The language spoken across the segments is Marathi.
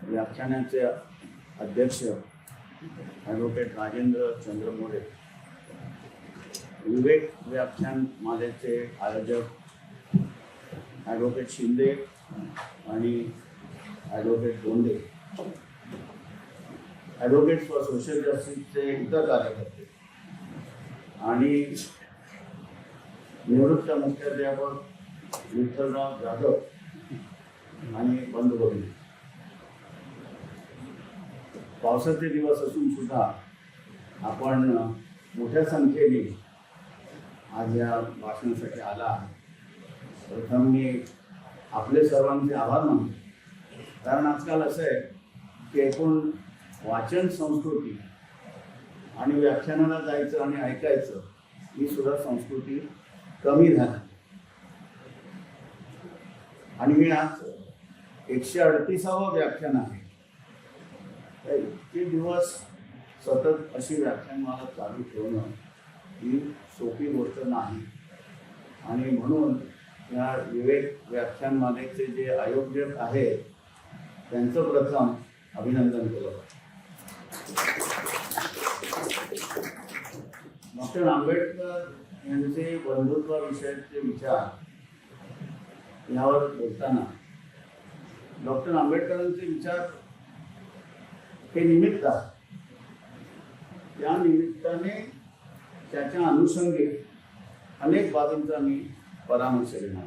व्याख्यानाचे अध्यक्ष ॲडव्होकेट राजेंद्र चंद्र मोरे, विवेक व्याख्यान मालेचे आयोजक ॲडव्होकेट शिंदे आणि ॲडव्होकेट गोंडे, ॲडव्होकेट फॉर सोशल जस्टिसचे इतर कार्यकर्ते आणि निवृत्त मुख्याध्यापक विठ्ठलराव जाधव आणि बंधुभगिनी, पावसाचे दिवस असून सुद्धा आपण मोठ्या संख्येने आज या भाषणासाठी आला आहे। प्रथम मी आपले सर्वांचे आभार मानतो, कारण आजकाल असं आहे की एकूण वाचन संस्कृती आणि व्याख्यानाला जायचं आणि ऐकायचं ही सुद्धा संस्कृती कमी झाली आणि हे आज 138वा व्याख्यान आहे। इतके दिवस सतत अशी व्याख्यानमाला चालू ठेवणं ही सोपी गोष्ट नाही आणि म्हणून या विवेक व्याख्यानमालेचे जे आयोजक आहेत त्यांचं प्रथम अभिनंदन केलं। डॉक्टर आंबेडकर यांचे बंधुत्वाविषयीचे विचार यावर बोलताना डॉक्टर आंबेडकरांचे विचार हे निमित्त आहे, त्या निमित्ताने त्याच्या अनुषंगी अनेक बाबींचा मी परामर्श घेणार।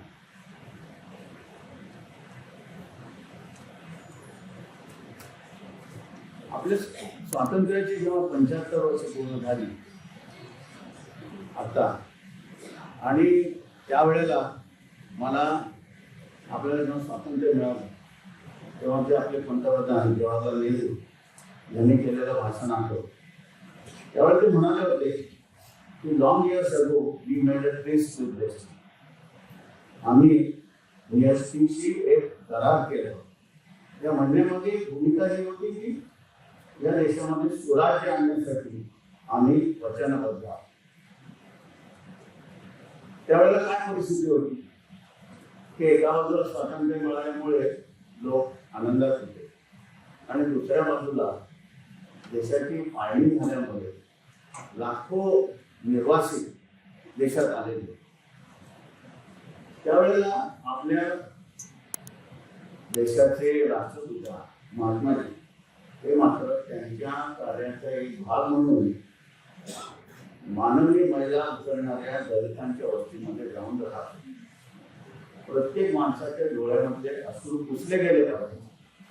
आपल्या स्वातंत्र्याची जेव्हा 75 वर्ष पूर्ण झाली आता, आणि त्यावेळेला मला आपल्याला जेव्हा स्वातंत्र्य मिळालं तेव्हा जे आपले पंतप्रधान जवाहरलाल नेहरू यांनी केलेलं भाषण आठवतं। त्यावेळी ते म्हणाले होते की long years ago we made a tryst with destiny, आम्ही नियतीशी एक करार केला। या म्हणण्यामध्ये भूमिका ही होती की या देशामध्ये स्वराज्य आणण्यासाठी आम्ही वचनबद्ध आहोत। त्यावेळेला काय परिस्थिती होती की एका बाजूला स्वातंत्र्य मिळाल्यामुळे लोक आनंदात होते आणि दुसऱ्या बाजूला देशाची फाळणी झाल्यामुळे लाखो निर्वासित देशात आलेले। त्यावेळेला आपल्या देशाचे राष्ट्रपिता महात्माजी हे मात्र त्यांच्या कार्याचा एक भाग म्हणून मानवी महिला उचलणाऱ्या दलितांच्या वस्तीमध्ये जाऊन राहतात। प्रत्येक माणसाच्या डोळ्यामध्ये अश्रू पुसले गेले पाहिजे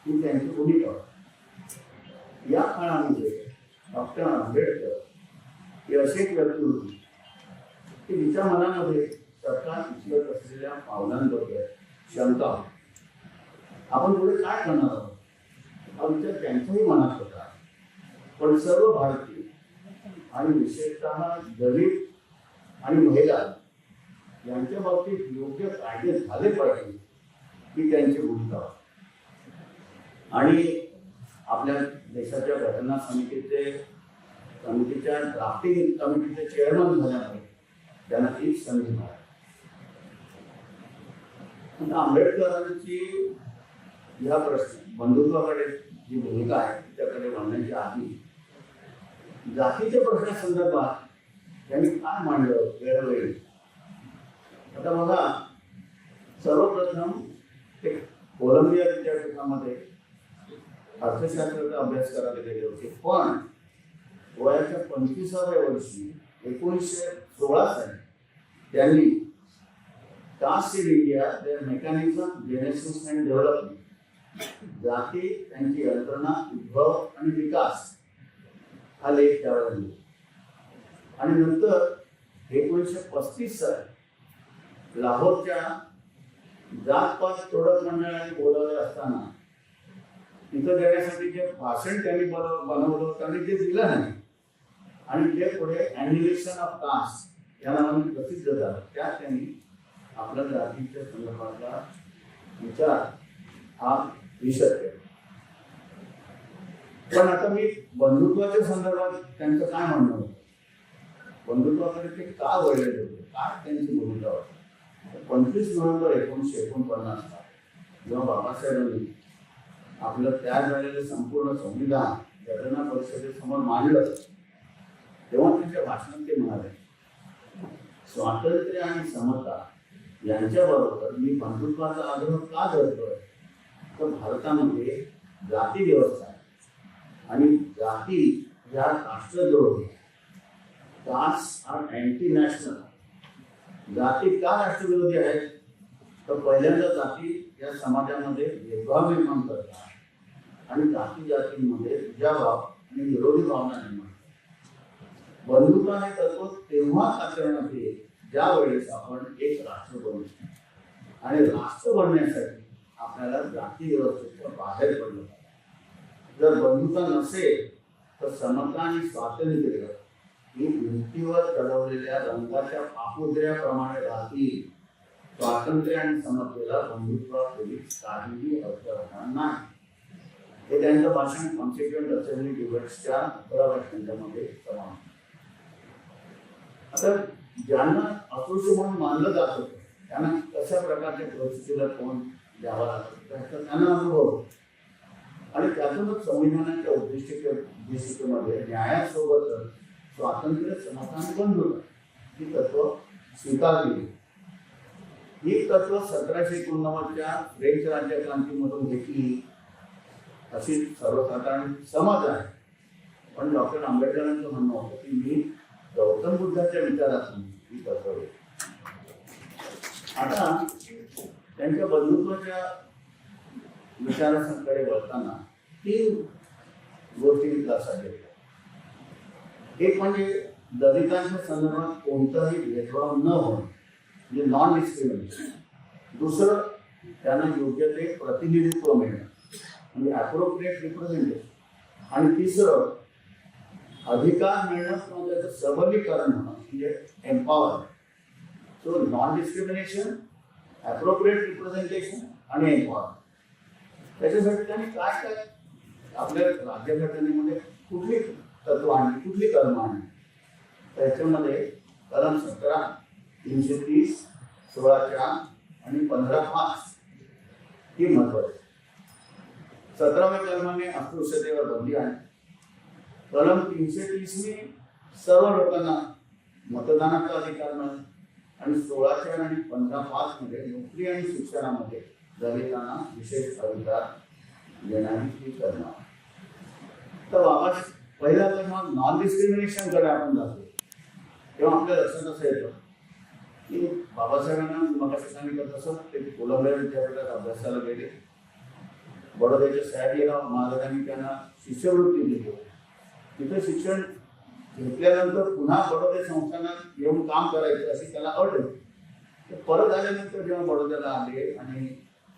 ही त्यांची भूमिका होती। या काळामध्ये डॉक्टर आंबेडकर ही अशी एक व्यक्ती होती की तिच्या मनामध्ये सरकार उचलत असलेल्या पावलांबद्दल शंका होती। आपण पुढे काय करणार आहोत हा विचार त्यांच्याही मनात होता, पण सर्व भारतीय आणि विशेषतः दलित आणि महिला यांच्या बाबतीत योग्य कायदे झाले पाहिजे ही त्यांची भूमिका होती। आणि आपल्या देशाच्या घटना समितीच्या ड्राफ्टिंग कमिटीचे चेअरमन झाल्यामुळे त्यांना एक संधी मिळाली। आंबेडकरांची या प्रश्न बंधुत्वाकडे जी भूमिका आहे त्याकडे वळण्याच्या आधी जातीच्या प्रश्नासंदर्भात त्यांनी काय मांडलं वेळोवेळी। आता बघा, सर्वप्रथम ते कोलंबिया विद्यापीठामध्ये अर्थशास्त्राचा अभ्यास करायला गेले होते, पण वयाच्या 25व्या वर्षी 1916 साली त्यांनी caste in India their mechanism genesis and development, जाती त्यांची यंत्रणा, उद्भव आणि विकास हा लेख त्यावेळेला लिहिला। आणि नंतर 1935 साली लाहोरच्या जात-पात तोडक मंडळाने बोलावले असताना तिथं देण्यासाठी जे भाषण त्यांनी बनवलं होतं आणि ते दिलं नाही, आणि जे पुढे ॲन्युलेशन ऑफ कास्ट या नावाने प्रसिद्ध झालं, त्यात त्यांनी आपल्या जातीच्या संदर्भातला विचार हा विषय केला। पण आता मी बंधुत्वाच्या संदर्भात त्यांचं काय म्हणणं होतं, बंधुत्वाकडे ते का वळलेले होते, काय त्यांची भूमिका होती। 25 नोव्हेंबर 1949 जेव्हा बाबासाहेबांनी आपलं तयार झालेलं संपूर्ण संविधान घटना परिषदेसमोर मांडलं तेव्हा त्यांच्या भाषणात ते म्हणाले, स्वातंत्र्य आणि समता यांच्याबरोबर मी बंधुत्वाचा आग्रह का धरतोय, तर भारतामध्ये जाती व्यवस्था आहे आणि जाती या राष्ट्रद्रोही, कास्ट आर अँटी नॅशनल. जाती का राष्ट्रविरोधी आहेत, तर पहिल्यांदा जाती या समाजामध्ये भेदभाव निर्माण करतात आणि जाती जातींमध्ये दुजाभाव आणि विरोधी भावना निर्माण करतात. बंधुत्व हे तत्व तेव्हा आचरणात येईल ज्या वेळेस आपण एक राष्ट्र बनू, आणि राष्ट्र बनण्यासाठी आपल्याला जाती व्यवस्थेच्या बाहेर पडलं पाहिजे. जर बंधुता नसेल तर समता आणि स्वातंत्र्य ही भिंतीवर चढवलेल्या रंगाच्या पापुद्र्याप्रमाणे राहतील. स्वातंत्र्य आणि समतेला बंधुत्वाखेरीज काहीही अर्थ राहणार नाही. हे त्यांचं भाषण कॉन्स्टिट्युएंट असेंब्ली डिबेट्सच्या 11व्या खंडामध्ये समावेश. आता ज्यांना अस्पृश्य म्हणून मानलं जात होतं त्यांना कशा प्रकारच्या परिस्थितीला तोंड द्यावा लागतं त्याचा त्यांना अनुभव होता. आणि त्यातूनच संविधानाच्या उद्दिष्टिकेमध्ये न्यायासोबत स्वातंत्र्य, समता आणि बंधुता ही तत्व स्वीकारली. ही तत्व 1789च्या फ्रेंच राज्यक्रांतीमधून घेतली अशी सर्वसाधारण समज आहे. पण डॉक्टर आंबेडकरांचं म्हणणं होतं की मी गौतम बुद्धाच्या विचारातून ही तत्व. आता त्यांच्या बंधुत्वाच्या विचारांकडे वळताना 3 गोष्टी लक्षात घेतल्या. एक म्हणजे दलितांच्या संदर्भात कोणताही भेदभाव न होणे, म्हणजे नॉन डिस्क्रिमिनेशन. दुसरं, त्यांना योग्य ते प्रतिनिधित्व मिळणं, म्हणजे ॲप्रोप्रिएट रिप्रेझेंटेशन. आणि तिसरं, अधिकार मिळणं किंवा त्याचं सबलीकरण होणं, म्हणजे empowerment. So non discrimination, appropriate representation आणि एम्पॉवरमेंट. त्याच्यासाठी त्यांनी काय काय आपल्या राज्यघटनेमध्ये कुठली तत्व आणली, कुठली कलम आणली. त्याच्यामध्ये कलम 17, 330, 16 आणि 15(5) ही महत्वाची. 17व्या कलमाने अस्पृश्यतेवर बंदी आहे. कलम 330 सर्व लोकांना मतदानाचा अधिकार मिळाला आणि 16 आणि 15(5) मध्ये नोकरी आणि शिक्षणामध्ये दलितांना विशेष अधिकार देणारी ही कलम. तर बाबा पहिला तर मग नॉन डिस्क्रिमिनेशन कडे आपण जातो तेव्हा आपल्या लक्षात असं येतं की बाबासाहेबांना मग सांगितलं तसं ते कोलंबिया विद्यापीठात अभ्यासाला गेले. बडोद्याच्या सयाजीराव महाराजांनी त्यांना शिष्यवृत्ती दिली. तिथं शिक्षण घेतल्यानंतर पुन्हा बडोदे संस्थानात येऊन काम करायचं अशी त्याला अट होती. परत आल्यानंतर जेव्हा बडोद्याला आले आणि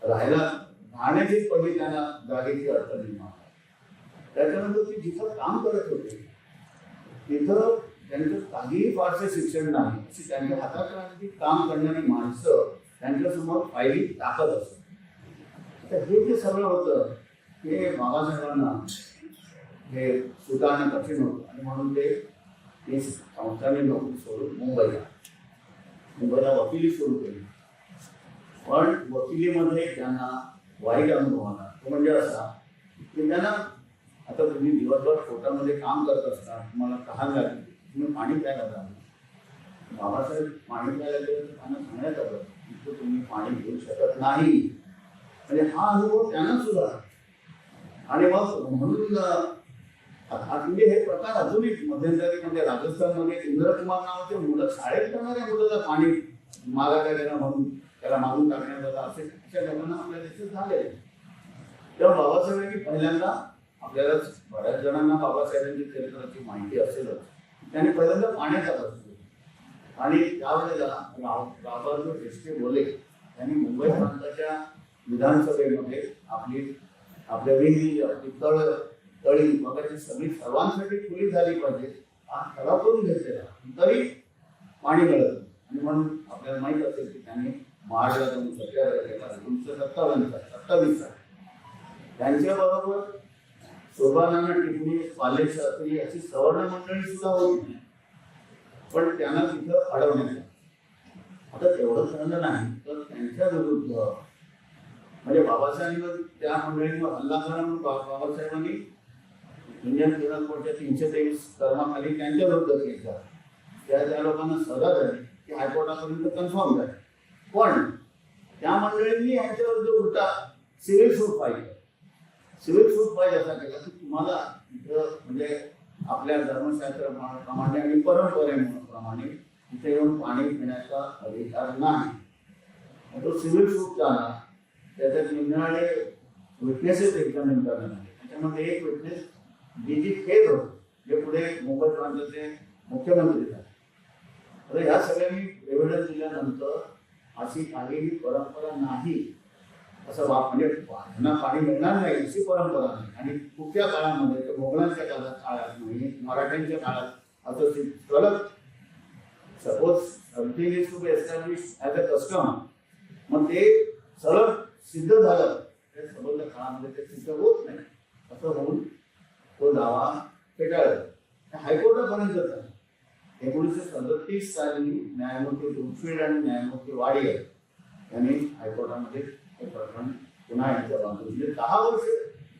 राहण्याची पहिली त्यांना जागेची अडचण निर्माण. त्याच्यानंतर ते जिथं काम करत होते तिथं त्यांचं काहीही फारसं शिक्षण नाही, अशी त्यांच्या हाताखाली काम करणारी माणसं त्यांच्यासमोर फायली टाकत असत. तर हे जे सगळं होतं हे बाबासाहेबांना हे सुधारणं कठीण होतं आणि म्हणून ते संस्थाने नोकरी सोडून मुंबईला वकिली सुरू केली. पण वकिलीमध्ये त्यांना वाईट अनुभव आला. तो म्हणजे असा की त्यांना, आता तुम्ही दिवसभर पोटामध्ये काम करत असता, तुम्हाला तहान लागली, तुम्ही पाणी प्यायला जाल. बाबासाहेब पाणी प्यायला गेले तर त्यांना सांगण्यात आलं की तुम्ही पाणी घेऊ शकत नाही. म्हणजे हा अनुभव त्यांना सुद्धा. आणि मग म्हणून म्हणजे हे प्रकार अजूनही मध्यंतरी म्हणजे राजस्थानमध्ये इंद्रकुमार नावाचे मुलं शाळेत करणाऱ्या मुलाला पाणी मागायला गेला म्हणून त्याला मागून टाकण्यात आलं असे अशा घटना आपल्या देशात झाले. तेव्हा बाबासाहेबांनी पहिल्यांदा, आपल्याला बऱ्याच जणांना बाबासाहेबांची चरित्राची माहिती असेलच, त्यांनी पहिल्यांदा पाण्याचा प्रश्न आणि त्यावेळेला रावबहादूर देशमुख बोले यांनी मुंबई प्रांताच्या विधानसभेमध्ये आपल्या विहिरी, आपली तळी वगैरे सगळी सर्वांसाठी खुली झाली पाहिजे हा ठराव करून घेतलेला, तरी पाणी मिळत. आणि म्हणून आपल्याला माहित असेल की त्यांनी महाडला जाऊन सत्याग्रह केला 1927 त्यांच्याबरोबर शोभानाना टिपणी, पाले शास्त्री अशी सवर्ण मंडळी सुद्धा होती. पण त्यांना तिथं अडवण्यात. आता तेवढं झालं नाही तर त्यांच्या विरुद्ध म्हणजे बाबासाहेबांवर त्या मंडळींवर हल्ला करा म्हणून बाबासाहेबांनी इंडियन पिनल कोडच्या 323 कलमाखाली त्यांच्या विरुद्ध केस झाला. त्या लोकांना सजा झाली की हायकोर्टापर्यंत कन्फर्म झाली. पण त्या मंडळींनी यांच्या विरुद्ध उलटा सिव्हिल सूट पाहिजे. सिव्हिल सूट पाहिजे असा केला की तुम्हाला म्हणजे आपल्या धर्मशास्त्राप्रमाणे आणि परंपरेप्रमाणे इथे येऊन पाणी पिण्याचा अधिकार नाही. तो सिव्हिल सूट झाला. त्याच्यात निघणारे विटनेसेस एक्झामिन करण्यात आले. त्याच्यामध्ये एक विटनेस जी खेळ होते, जे पुढे मुंबई प्रांताचे मुख्यमंत्री झाले. तर ह्या सगळ्यांनी एव्हिडन्स दिल्यानंतर अशी काहीही परंपरा नाही असं म्हणजे त्यांना पाणी मिळणार नाही अशी परंपरा नाही. आणि कुठल्या काळामध्ये तर मोगलांच्या काळात नाही, मराठ्यांच्या काळात असं सलग suppose something is to be establish as a custom, मग ते सलग सिद्ध झालं त्या संबंध काळामध्ये ते सिद्ध होत नाही असं होऊन तो दावा फेटाळला. हायकोर्टापर्यंत झाला. 1937 साली न्यायमूर्ती दुफील्ड आणि न्यायमूर्ती वाडियर यांनी हायकोर्टामध्ये हे प्रकरण पुन्हा यांच्या बांधून म्हणजे 10 वर्ष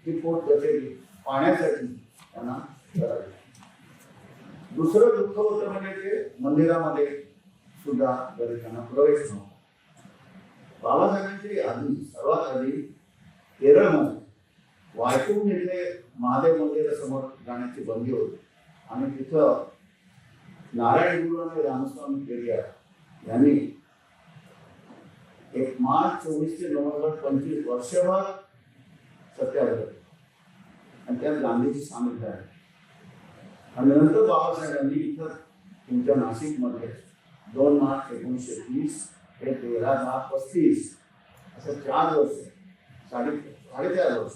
ही कोर्ट कचेरी पाहण्यासाठी त्यांना करावी. दुसरं दुःख होतं म्हणजे ते मंदिरामध्ये सुद्धा दलितांना प्रवेश नव्हता. बाबासाहेबांची आधी सर्वात आधी केरळमध्ये वायकूम येथे महादेव मंदिरासमोर जाण्याची बंदी होती. आणि तिथं नारायण गुरु आणि रामस्वामी पेरियार यांनी 1 मार्च 24 ते नोव्हेंबर 25 वर्षभर सत्याग्रह आणि त्यात गांधीजी सामील झाले. आणि नंतर बाबासाहेबांनी इथं तुमच्या नाशिकमध्ये 2 मार्च 1930 ते 13/10/35 असं 4 वर्ष 3.5 वर्ष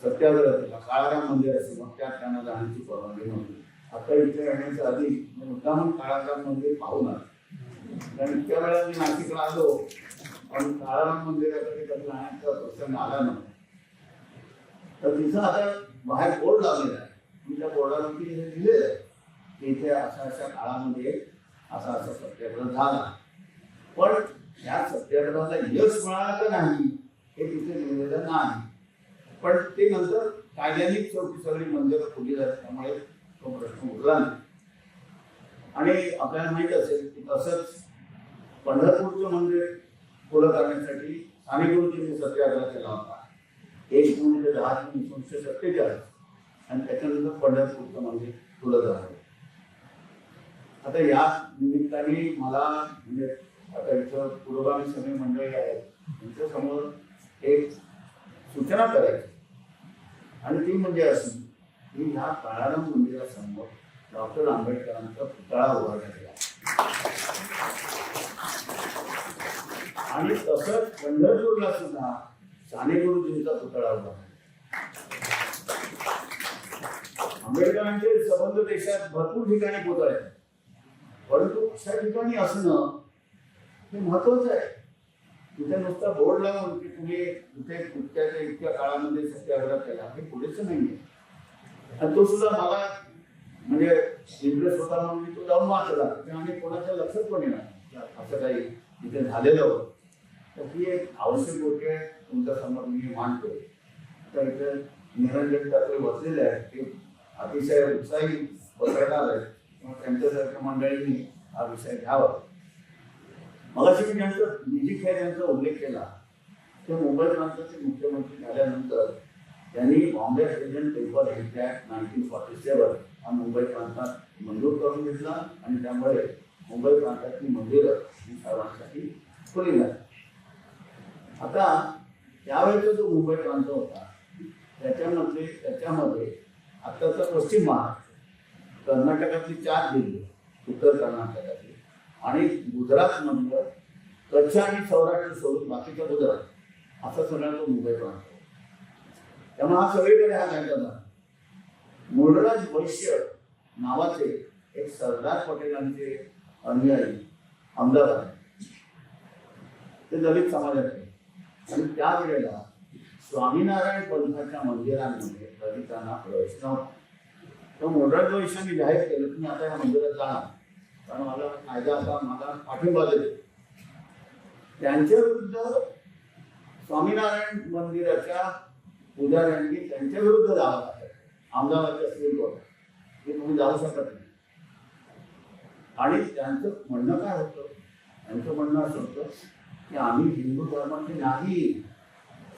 सत्याग्रह केला. काळाराम मंदिरासमोर त्यात त्यांना जाण्याची परवानगी नव्हती. आता इथे येण्याच्या आधी मुद्दाम काळाराम मंदिर पाहून आलं. कारण इतक्या वेळा मी नाशिकला आलो पण काळाराम मंदिराकडे कधी जाण्याचा प्रसंग आला नव्हता. तर तिथं आता बाहेर बोर्ड लावलेला आहे. त्या बोर्डावरती हे लिहिलेलं आहे की इथे अशा काळामध्ये असा सत्याग्रह झाला. पण या सत्याग्रहाला यश मिळालं का नाही हे तिथे लिहिलेलं नाही. पण ते नंतर कायद्याने शेवटी सगळी मंदिरं खुली झाली. त्यामुळे तो प्रश्न उरला नाही. आणि आपल्याला माहित असेल की तसंच पंढरपूरचं मंदिर खुलं करण्यासाठी साने गुरुजींनी सत्याग्रह केला होता 1 जून ते 10 जून 1947. आणि त्याच्यानंतर पंढरपूरचं मंदिर खुलं झालं. आता या निमित्ताने मला म्हणजे आता इथं पुरोगामी सगळी मंडळी आहेत त्यांच्यासमोर एक सूचना करायची. आणि ती म्हणजे अशी की ह्या काळाराम मंदिरासमोर डॉक्टर आंबेडकरांचा पुतळा उभारण्यात आला. आणि तसंच पंढरपूरला सुद्धा साने गुरुजींचा पुतळा उभारला. आंबेडकरांचे संबंध देशात भरपूर ठिकाणी पुतळे आहेत. परंतु अशा ठिकाणी असणं हे महत्वाचं आहे. तिथे नुसता बोर्ड लावून की तुम्ही इथे इतक्या काळामध्ये सत्याग्रह केला हे पुरेसं नाहीये. आणि तो सुद्धा मला म्हणजे इंटरेस्ट होता म्हणून मी तो जाऊन वाचला. आणि कोणाच्या लक्षात पण येणार असं काही तिथे झालेलं होतं. तर ही एक आवश्यक गोष्ट आहे तुमच्या समोर मी मांडतोय. तर इथे निरंजन ठाकरे बसलेले आहेत ते अतिशय उत्साही पत्रकार आहेत. मग त्यांच्यासारख्या मंडळींनी हा विषय घ्यावा. मगाशी मी ज्यांचा निजी खेळ यांचा उल्लेख केला ते मुंबई प्रांताचे मुख्यमंत्री झाल्यानंतर त्यांनी बॉम्बे प्रेझेंट पेपर ऍक्ट 1947 हा मुंबई प्रांतात मंजूर करून घेतला. आणि त्यामुळे मुंबई प्रांतातली मंदिरं ही सर्वांसाठी खुली झाली. आता त्यावेळेचा जो मुंबई प्रांत होता त्याच्यामध्ये आत्ताचा पश्चिम महाराष्ट्र, कर्नाटकातली 4 जिल्हे, उत्तर कर्नाटकातली आणि गुजरातमधलं कच्छ आणि सौराष्ट्र सोडून बाकीचा गुजरात असा सगळा तो मुंबई प्रांत. त्यामुळे हा सगळीकडे हा कायदा झाला. मुळराज वैश्य नावाचे एक सरदार पटेलांचे अनुयायी अहमदाबाद ते दलित समाजाचे. आणि त्यावेळेला स्वामीनारायण पंथाच्या मंदिरांमध्ये दलितांना प्रवेश नव्हता. तर मुळराज वैश्यांनी जाहीर केलं की मी आता या मंदिरात जाणार कारण मला कायदा आता मला पाठिंबा देतो. त्यांच्या विरुद्ध स्वामीनारायण मंदिराच्या पुजाऱ्यांनी त्यांच्या विरुद्ध जावं लागेल अहमदाबादच्या सिव्हिल कोर्टात की तुम्ही जाऊ शकत नाही. आणि त्यांचं म्हणणं काय होतं, त्यांचं म्हणणं असं होतं की आम्ही हिंदू धर्माचे नाही,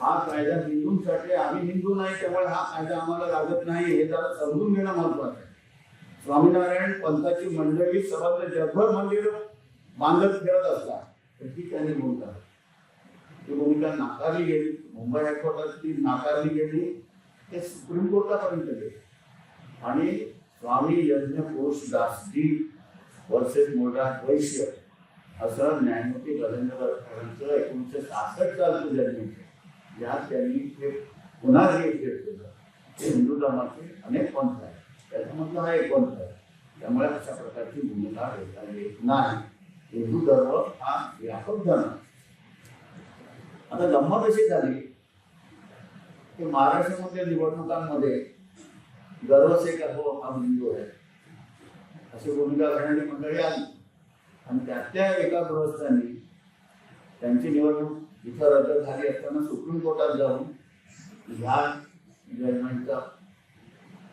हा कायदा हिंदूंसाठी, आम्ही हिंदू नाही त्यामुळे हा कायदा आम्हाला लागत नाही, हे जरा समजून घेणं महत्वाचं आहे. स्वामीनारायण पंथाची मंडळी सर्वत्र जगभर मंदिर बांधत फिरत असतात, तर ती त्यांनी भूमिका, ती भूमिका नाकारली गेली. मुंबई हायकोर्टात ती नाकारली गेली, ते सुप्रीम कोर्टापर्यंत गेले. आणि स्वामी यज्ञ पुरुष दासजी वर्सेस मोरार वैश्य असं न्यायमूर्ती गजेंद्रकरांचं 1966 सालचं जजमेंट आहे, यात त्यांनी ते पुन्हा रिएक्ट केलं. ते हिंदू धर्माचे अनेक पंथ आहेत, त्याच्यामधला हा एक पंथ आहे, त्यामुळे अशा प्रकारची भूमिका घेता येत नाही. हिंदू धर्म हा व्यापक धर्म. आता गंमत अशी झाली की महाराष्ट्रामध्ये निवडणुकांमध्ये दरवर्षी का हो हा हिंदू आहे अशी भूमिका घेणारी मंडळी आली. आणि त्यातल्या एका गृहस्थांनी त्यांची निवडणूक इथं रद्द झाली असताना सुप्रीम कोर्टात जाऊन ह्या जजमेंटचा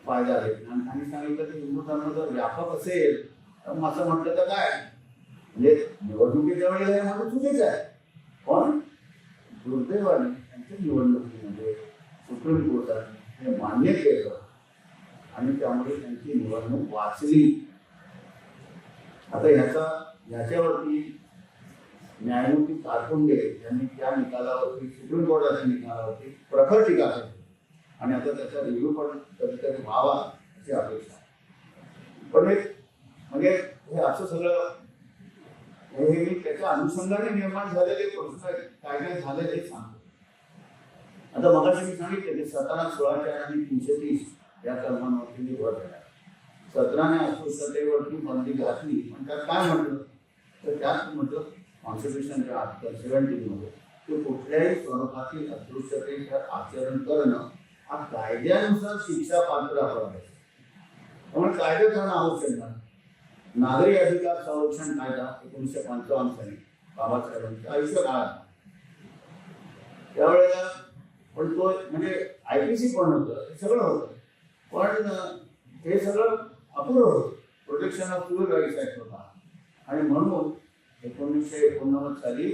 फायदा घेतला आणि त्यांनी सांगितलं की हिंदू धर्म जर व्यापक असेल तर असं म्हटलं तर काय, म्हणजे निवडणुकीच्या वेळेला हे म्हणून चुकीचं आहे. पण दुर्दैवाने त्यांच्या निवडणुकीमध्ये सुप्रीम कोर्टाने हे मान्य केलं आणि त्यामुळे त्यांची निवडणूक वाचली. आता ह्याच्यावरती न्यायमूर्ती कारकुंडे यांनी त्या निकालावरती, सुप्रीम कोर्टाच्या निकालावरती प्रखर टीका केली आणि आता त्याचा रिव्ह्यू पण कधीतरी व्हावा अशी अपेक्षा. पण म्हणजे हे असं सगळं हे मी त्याच्या अनुषंगाने निर्माण झालेले प्रश्न काय काय झाले ते सांगतो. आता मगाशी मी सांगितलं की 17, 16 आणि 330 या कलमांवरती भर दिला. 17ने अस्पृश्यतेवरती बंदी घातली, पण त्यात काय म्हटलं तर त्यात म्हटलं कॉन्स्टिट्यूशनच्या आर्टिकल 17 मध्ये की कुठल्याही स्वरूपातील अस्पृश्यतेचं आचरण करणं हा कायद्यानुसार शिक्षा पात्र अपराध आहे. त्यामुळे कायदा करणं आवश्यक नाही. नागरी अधिकार संरक्षण कायदा 1955 साली बाबासाहेबांच्या आयुष्य काळात त्यावेळेला पण तो म्हणजे IPC पण होतं, हे सगळं होतं, पण हे सगळं अपुरं होतं. Protection of civil rights act होता आणि म्हणून 1989 साली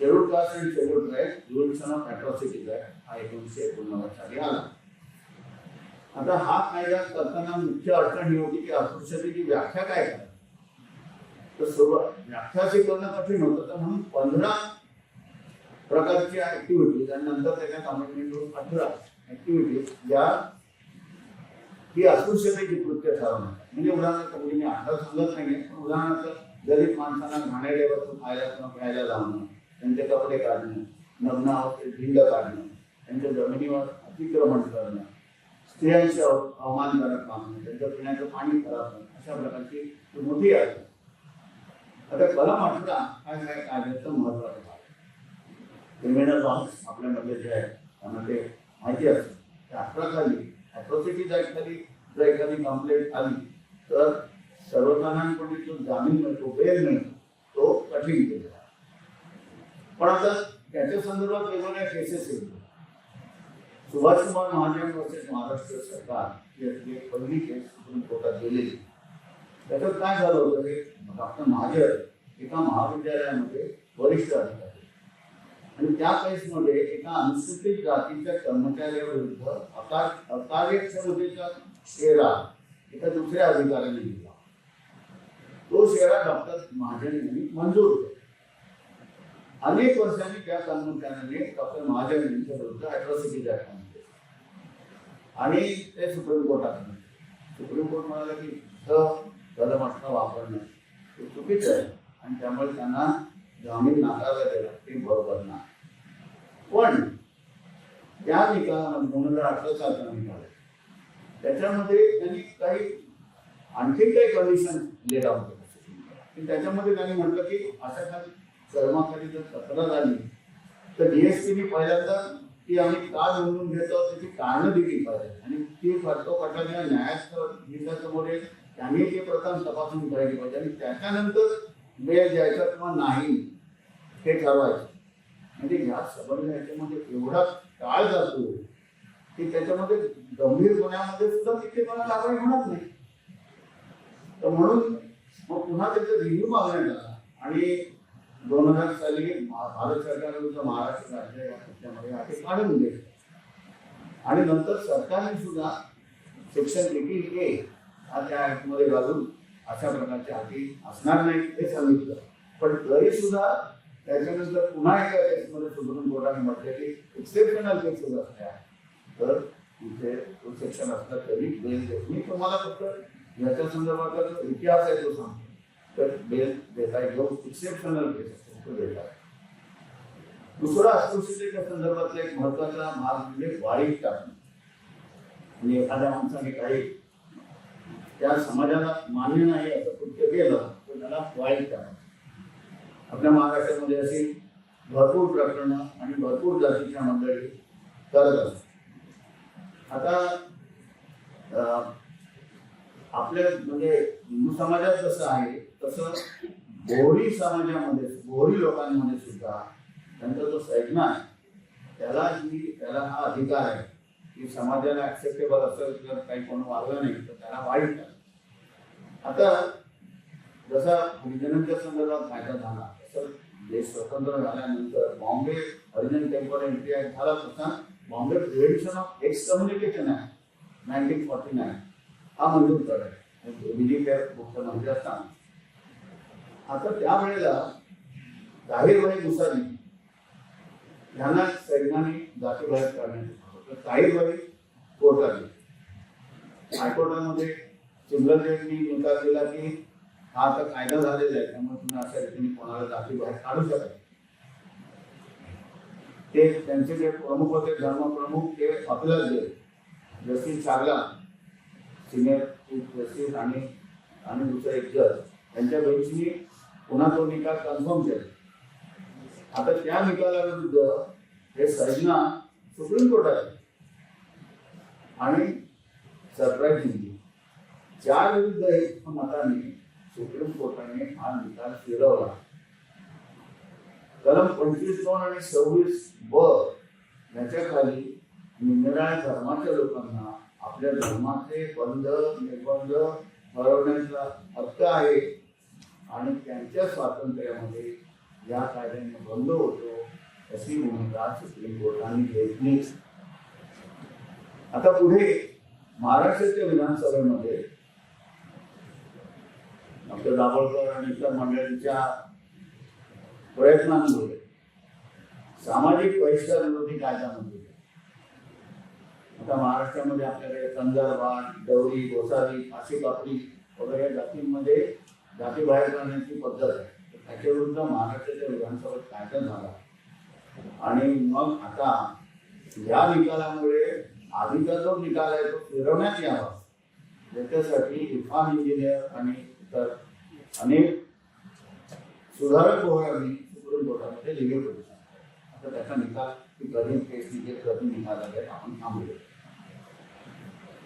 schedule caste and schedule tribes prevention of atrocities act हा 1989 साली आला. आता हा कायदा करताना मुख्य अडचण ही होती की अस्पृश्यतेची व्याख्या काय करायची, तर सुरुवात व्याख्या करणं कठीण होतं. तर म्हणून 15 प्रकारची ऍक्टिव्हिटीज आणि नंतर त्याच्यात अमेंडमेंट होऊन 18 ऍक्टिव्हिटीज ज्या ही अस्पृश्यतेची कृत्य ठरवणार. म्हणजे उदाहरणार्थ मी आता सांगत नाहीये, पण उदाहरणार्थ गरीब माणसांना घाणेरड्या वस्तू खायला किंवा प्यायला लावणं, त्यांचे कपडे काढणं, नग्न अवस्थेत भिंड काढणं, त्यांच्या जमिनीवर अतिक्रमण करणं, स्त्रियांशी अवमानकारक वागणं, त्यांचं पिण्याचं पाणी खराब करणं, अशा प्रकारची मोठी आहे. आता कलम 18 काय काय कायद्याचं महत्वाचं भाग. क्रिमिनल लॉज आपल्यामध्ये जे आहे त्यांना ते माहिती असतं. त्या 18 खाली अॅट्रॉसिटीज ऍक्ट खाली जर एखादी कंप्लेंट आली तर सर्वसाधारणपणे जो जामीन मिळतो, बेल मिळतो, तो कठीण केलेला. पण आता त्याच्या संदर्भात वेगवेगळ्या केसेस येतो. सुभाषकुमार महाजन वर्सेस महाराष्ट्र सरकार यातली पहिली केस सुप्रीम कोर्टात गेलेली. त्याच्यात काय झालं होतं, हे डॉक्टर महाजन एका महाविद्यालयामध्ये वरिष्ठ अधिकारी आणि त्या केसमध्ये एका अनुसूचित जातीच्या कर्मचाऱ्याविरुद्ध अकार्यक्षमतेचा शेरा एका दुसऱ्या अधिकाऱ्याने दिला. तो शेरा डॉक्टर महाजन यांनी मंजूर केला. अनेक वर्षांनी त्या कर्मचाऱ्याने डॉक्टर महाजन यांच्या विरुद्ध अॅट्रॉसिटी ऍक्ट आणले आणि ते सुप्रीम कोर्टात आणले. सुप्रीम कोर्ट म्हणाले की कलम 18 वापरणं हे चुकीचं आहे आणि त्यामुळे त्यांना जामीन नाकारला गेला, ते बरोबर नाही. पण त्या निकालामध्ये 2018 सालचा निकाल त्याच्यामध्ये त्यांनी काही आणखी काही कंडिशन लेट आउट केल्या. त्याच्यामध्ये त्यांनी म्हटलं की अशा काही कर्माखाली जर तक्रार झाली तर DSPने पहिल्यांदा ती आम्ही का नोंदवून घेतो त्याची कारणं दिली पाहिजे आणि ती फटोफटाने न्यायाधीशासमोर त्यांनी ते प्रथम तपासून करायची पाहिजे आणि त्याच्यानंतर बेल द्यायचं किंवा नाही हे ठरवायचं. म्हणजे ह्या सबंध याच्यामध्ये एवढा काळ जातो की त्याच्यामध्ये गंभीर गुन्ह्यामध्ये सुद्धा तिथे मला कारवाई होणार नाही. तर म्हणून मग पुन्हा त्याचा रिव्ह्यू मागण्यात आला आणि 2000 साली भारत सरकारविरुद्ध महाराष्ट्र राज्य या खटल्यामध्ये अटी काढून दिले आणि नंतर सरकारने सुद्धा सेक्शन 18A हा त्या ऍक्टमध्ये घालून अशा प्रकारच्या अटी असणार नाही हे सांगितलं. पण तरी सुद्धा त्याच्यानंतर पुन्हा एका केसमध्ये सुप्रीम कोर्टाने म्हटले की एक्सेप्शनल केसेस असल्या तर तिथे तो सेक्शन असला तरी बेल देत. मी तुम्हाला फक्त याच्या संदर्भातला जो इतिहास आहे तो सांगतो. तर बेल देता येईल एक्सेप्शनल केसेस देता. दुसरा अस्पृश्यतेच्या संदर्भातला एक महत्वाचा भाग म्हणजे वाळीत टाकणे. म्हणजे एखाद्या माणसाने काही त्या समाजाला मान्य नाही असं कृत्य केलं तर त्याला वाईट टाकणं. आपल्या महाराष्ट्रामध्ये अशी भरपूर प्रकरणं आणि भरपूर जातीच्या मंडळी करत असतात. आता आपल्या म्हणजे हिंदू समाजात जसं आहे तसं बोहरी समाजामध्ये बोहरी लोकांमध्ये सुद्धा त्यांचा जो सैन्य आहे त्याला हा अधिकार आहे की समाजाला ऍक्सेप्टेबल असेल जर काही कोण वागलं नाही तर त्याला वाईट आहे. आता जसा हरिजनांच्या संदर्भात फायदा झाला तसं देश स्वतंत्र झाल्यानंतर बॉम्बे हरिजन टेम्पल एंट्री ऍक्ट झाला तसा बॉम्बे प्रिव्हेन्शन ऑफ एक्सकम्युनिकेशन ऍक्ट 1949 हा मंजूर करायचा BJP मुख्यमंत्री असताना. आता त्यावेळेला ताहिरभाई मुसानी यांना सैन्याने जातीबाहेर काढण्यात तर ताहिरभाई कोर्टाने हायकोर्टामध्ये चिंगलजेंनी निकाल दिला की हा आता कायदा झालेला आहे त्यामुळे तुम्ही अशा रीतीने कोणाला जातीबाहेर काढू शकता. ते त्यांचे जे प्रमुख होते धर्मप्रमुख ते अपील दिले. जस्टिस चागला सिनियर चीफ जस्टिस आणि दुसरे एक जज यांच्या बेंचनी पुन्हा तो निकाल कन्फर्म केला. आता त्या निकालाविरुद्ध हे सैन्य सुप्रीम कोर्टात आणि सरप्राईजिंगली 4-1 मताने सुप्रीम कोर्टाने हा निकाल फिरवला. कलम 25(2) आणि 26(ब) याच्या खाली निरनिराळ्या धर्माच्या लोकांना आपल्या धर्माचे बंध निर्बंध ठरवण्याचा हक्क आहे आणि त्यांच्या स्वातंत्र्यामध्ये या कायद्याने बंद होतो अशी भूमिका सुप्रीम कोर्टाने घेतली. आता पुढे महाराष्ट्राच्या विधानसभेमध्ये डॉक्टर दाभोळकर आणि इतर मंडळींच्या प्रयत्नांमुळे सामाजिक बहिष्कार विरोधी कायदा मंजूर. आता महाराष्ट्रामध्ये आपल्याकडे कंजारभाट, डवरी, गोसावी, फाशी कापडी वगैरे जातींमध्ये जाती बाहेर काढण्याची पद्धत आहे. त्याच्याविरुद्ध महाराष्ट्राच्या विधानसभेत कायदा झाला आणि मग आता या निकालामुळे आधीचा जो निकाल आहे तो फिरवण्यात यावा याच्यासाठी इरफान इंजिनियर आणि इतर अनेक सुधारक बोर्डांनी सुप्रीम कोर्टामध्ये लिहिले होते. आता त्याचा निकाल कधी केसचे कधी निकाल आले आपण थांबले.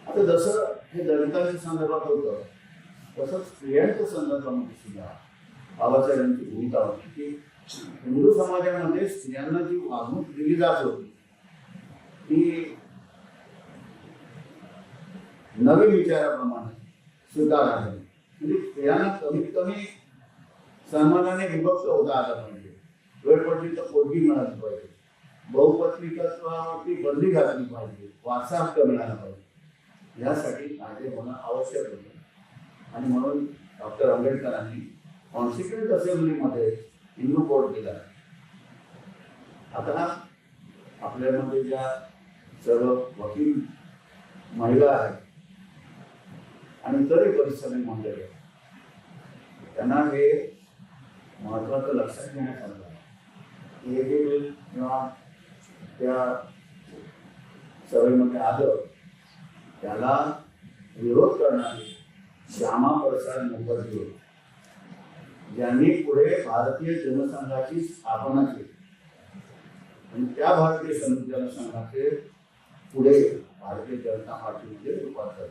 आता जसं हे दलितांच्या संदर्भात होतं तसंच स्त्रियांच्या संदर्भामध्ये सुद्धा बाबासाहेबांची भूमिका होती की हिंदू समाजामध्ये स्त्रियांना जी वागणूक दिली जात होती ती नवीन विचाराप्रमाणे स्वीकारायला म्हणजे स्त्रियांना कमीत कमी सन्मानाने विभक्त होता आला पाहिजे. वेळपट्टी तर पोटगी मिळाली पाहिजे. बहुपत्निकत्वावरती बंदी घातली पाहिजे. वारसा हक्क मिळाला पाहिजे. यासाठी कायदे होणं आवश्यक होते आणि म्हणून डॉक्टर आंबेडकरांनी कॉन्स्टिट्यूंट असेंब्लीमध्ये हिंदू कोड दिला. आता आपल्यामध्ये ज्या सर्व वकील महिला आहेत आणि इतरही परिश्रमी मंडळी त्यांना हे महत्वाचं लक्षात घेण्यात आलं की हे जे बिल जेव्हा त्या सभेमध्ये आलं त्याला विरोध करणारे श्यामा प्रसाद मुखर्जी ज्यांनी पुढे भारतीय जनसंघाची स्थापना केली आणि त्या भारतीय जनसंघाचे पुढे भारतीय जनता पार्टीमध्ये रूपांतर.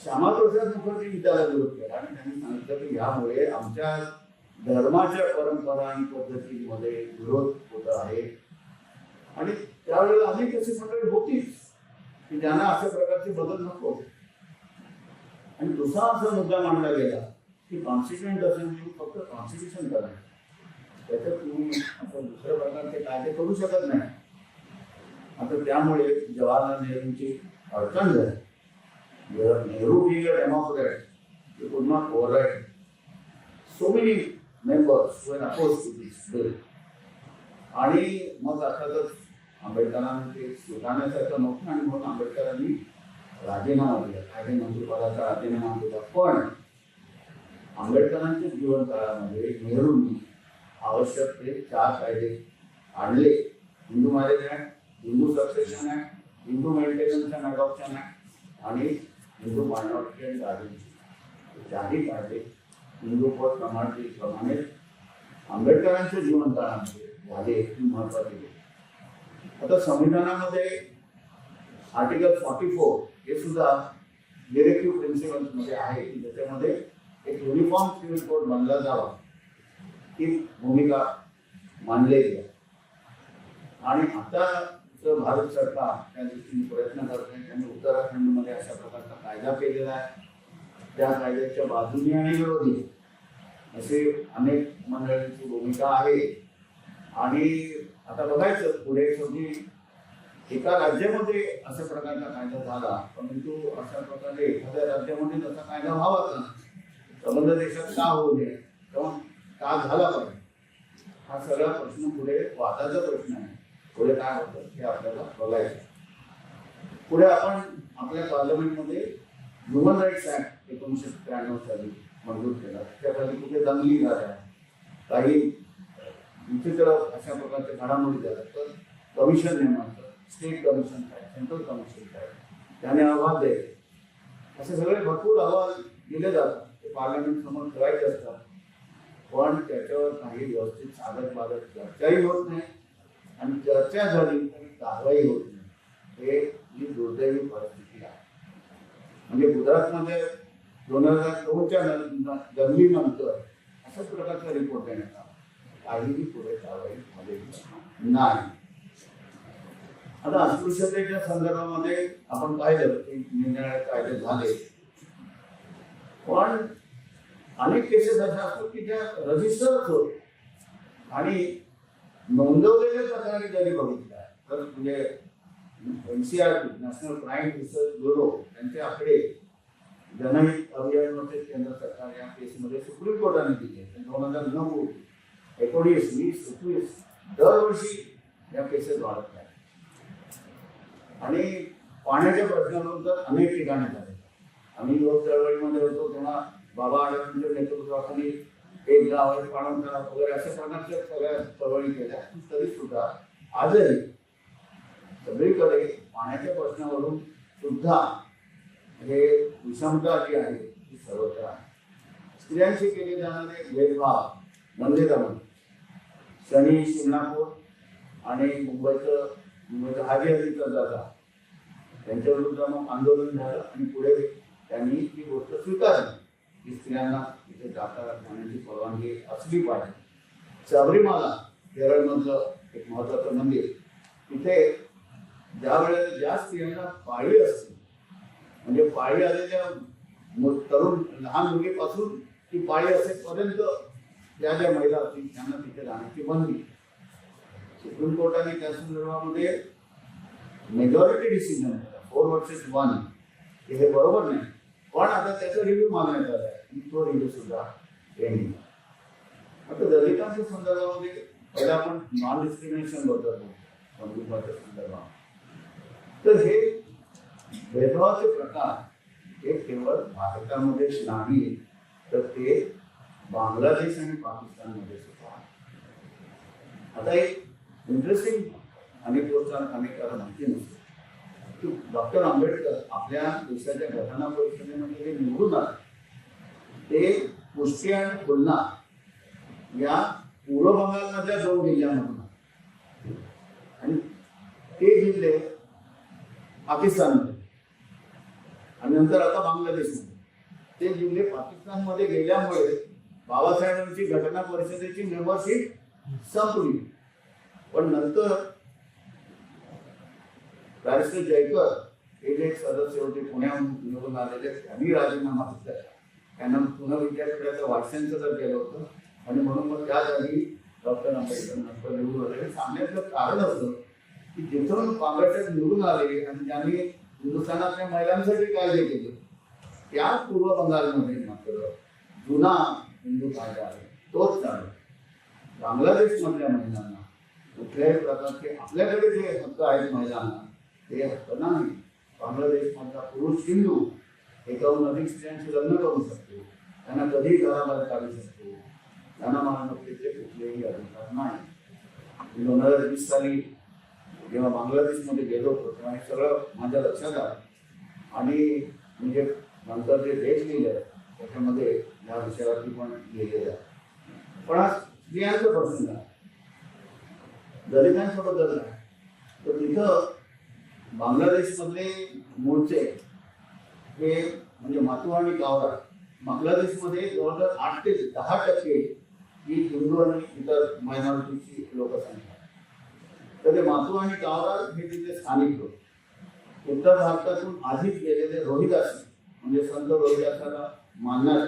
श्यामा प्रसाद मुखर्जींनी त्याला विरोध केला आणि त्यांनी सांगितलं की यामुळे आमच्या धर्माच्या परंपरा आणि पद्धतीमध्ये विरोध होत आहे. आणि त्यावेळेला अनेक अशी मंडळी होतीच की ज्यांना अशा प्रकारचे बदल नको. आणि दुसरा असा मुद्दा मांडला गेला की कॉन्स्टिट्युएंट असेंब्ली फक्त कॉन्स्टिट्यूशन करायचं, त्याच्यात तुम्ही असं दुसऱ्या प्रकारचे कायदे करू शकत नाही. आता त्यामुळे जवाहरलाल नेहरूंची अडचण झाली. नेहरू ही Democrat, he could not override so many members who were opposed to this bill. आणि मग अर्थातच आंबेडकरांना ते स्वीकारण्यासारखं नव्हतं आणि म्हणून आंबेडकरांनी राजीनामा दिला, कायदे मंत्रिपदाचा राजीनामा दिला. पण आंबेडकरांच्या जीवन काळामध्ये नेहरूंनी आवश्यक ते 4 कायदे आणले. Hindu marriage act, Hindu succession act, Hindu maintenance and adoption act आणि हिंदू मायनॉरिटी अँड गार्डियनशिप. 4ही कायदे हिंदू पद प्रमाणे आंबेडकरांच्या जीवन काळामध्ये झाले ही महत्वाची. आता संविधानामध्ये आर्टिकल 44 हे सुद्धा डिरेक्टिव्ह प्रिन्सिपल्स मध्ये आहे की ज्याच्यामध्ये एक युनिफॉर्म सिव्हिल कोड बनला जावा ही भूमिका मानली गेली. आणि आता भारत सरकार त्या दृष्टीने प्रयत्न करत आहे. त्यांनी उत्तराखंडमध्ये अशा प्रकारचा कायदा केलेला आहे. त्या कायद्याच्या बाजूने आणि विरोधी असे अनेक मंडळींची भूमिका आहे. आणि आता बघायचं पुढे शेवटी एका राज्यामध्ये अशा प्रकारचा कायदा झाला, परंतु अशा प्रकारे एखाद्या राज्यामध्ये तसा कायदा व्हावा का, संबंध देशात का होऊ नये किंवा का झाला पाहिजे, हा सगळा प्रश्न पुढे वादाचा प्रश्न आहे. पुढे काय होतं हे आपल्याला बघायचं. पुढे आपण आपल्या पार्लमेंटमध्ये ह्युमन राईट्स ऍक्ट 1993 साली मंजूर केला. त्याखाली कुठे दंगली झाल्या, काही विचित्र अशा प्रकारच्या घडामोडी झाल्या तर कमिशन नेमायचं, स्टेट कमिशन काय, सेंट्रल कमिशन काय, त्याने अहवाल द्यायचे. असे सगळे भरपूर अहवाल दिले जातात, ते पार्लमेंट समोर ठेवायचे असतात. पण त्याच्यावर काही व्यवस्थित साधक बाधक चर्चाही होत नाही आणि चर्चा झाली तरी कारवाई होत नाही. हे ही दुर्दैवी परिस्थिती आहे. म्हणजे गुजरातमध्ये 2002च्या दंगलीनंतर अशाच प्रकारचा रिपोर्ट देण्यात आला, काहीही पुढे कारवाई झालेली नाही. आता अस्पृश्यतेच्या संदर्भामध्ये आपण पाहिलं की निरनिराळे कायदे झाले, पण अनेक केसेस अशा असतात की त्या रजिस्टरच होत आणि नोंदवलेल्या तक्रारी जरी बघितल्या तर म्हणजे NCRB national crime research bureau त्यांचे आकडे जनहित अभियानामध्ये केंद्र सरकार या केसमध्ये सुप्रीम कोर्टाने दिले. 2009, 19, 20, 21 दरवर्षी या केसेस वाढत आहेत. आणि पाण्याच्या प्रश्नावरून तर अनेक ठिकाणी झाले. आम्ही लोक चळवळीमध्ये होतो तेव्हा बाबा आढळरावांच्या नेतृत्वाखाली एक गाव आहे पाणवठा वगैरे अशा प्रकारच्या सगळ्या चळवळी केल्या. तरी सुद्धा आजही सगळीकडे पाण्याच्या प्रश्नावरून सुद्धा हे विषमता जी आहे ती सर्वत्र आहे. स्त्रियांशी केले जाणारे भेदभाव मंदिरामध्ये शनी शिंगणापूर आणि मुंबईचा हाजी अलीचा जागा त्यांच्या विरुद्ध मग आंदोलन झालं आणि पुढे त्यांनी ही गोष्ट स्वीकारली की स्त्रियांना तिथे जाता जाण्याची परवानगी असली पाहिजे. सबरीमाला केरळमधलं एक महत्वाचं मंदिर, तिथे ज्या वेळेला ज्या स्त्रियांना पाळी असते म्हणजे पाळी आलेल्या तरुण लहान मुलीपासून ती पाळी असेपर्यंत ज्या ज्या महिला असतील त्यांना तिथे जाण्याची बंदी. सुप्रीम कोर्टाने त्या संदर्भामध्ये मेजॉरिटी डिसिजन 4 versus 1 हे बरोबर नाही, पण आता त्याचा रिव्ह्यू मागण्यात आला आहे आणि तो रिव्ह्यू सुद्धा पेंडिंग. आता दलितांच्या संदर्भामध्ये पहिला आपण नॉन डिस्क्रिमिनेशन बद्दल बंधुत्वाच्या संदर्भात, तर हे भेदभावाचे प्रकार हे केवळ भारतामध्येच नाही तर ते बांगलादेश आणि पाकिस्तानमध्ये सुद्धा. आता एक इंटरेस्टिंग अनेक गोष्ट अनेकाला माहिती नसते की डॉक्टर आंबेडकर आपल्या देशाच्या घटना परिषदेमध्ये जे निवडून आले ते कुस्ती आणि खुलना या पूर्व बंगालमधल्या 2 जिल्ह्यांमधून आणि ते जिल्हे पाकिस्तानमध्ये आणि नंतर आता बांगलादेशमध्ये. ते जिल्हे पाकिस्तानमध्ये गेल्यामुळे बाबासाहेबांची घटना परिषदेची मेंबरशिप संपली, पण नंतर बॅरिस्टर जयकर हे जे सदस्य होते पुण्याहून निवडून आलेले, त्यांनी राजीनामा दिला. त्यांना पुणे विद्यापीठाचं वाचनाचं तर केलं होतं आणि म्हणून मग त्या जागी डॉक्टर आंबेडकर नंतर निवडून आले. सांगण्याचं कारण असं की जिथून काँग्रेस निवडून आले आणि त्यांनी हिंदुस्थानातल्या महिलांसाठी कायदे केले, त्या पूर्व बंगालमध्ये मात्र जुना हिंदू कायदा आहे तोच चालू. बांगलादेश मधल्या महिलांना कुठल्याही प्रकारचे आपल्याकडे जे हक्क आहेत महिलांना ते हक्क नाही. बांगलादेश मधला पुरुष हिंदू एकाहून अधिक स्त्रियांशी लग्न करू शकतो, त्यांना कधीही घराबाहेर काढू शकतो, त्यांना मालमत्तेचे कुठलेही अधिकार नाही. 2020 साली जेव्हा बांगलादेशमध्ये गेलो होतो तेव्हा हे सगळं माझ्या लक्षात आलं आणि म्हणजे नंतर जे देश लिहिलं त्याच्यामध्ये या विषयावरती पण लिहिलेलं आहे. पण आज स्त्रियांचा प्रश्न आहे, दलितांच्या बद्दल आहे. तर तिथं बांगलादेशमधले मूळचे हे म्हणजे मातू आणि गावरा, बांगलादेशमध्ये जवळजवळ 8 ते 10% ही हिंदू आणि इतर मायनॉरिटीची लोकसंख्या. तर ते मातू आणि गावरा हे तिथे स्थानिक लोक. उत्तर भारतातून आधीच गेलेले रोहिदासी म्हणजे संत रोहिदासाला मानणारे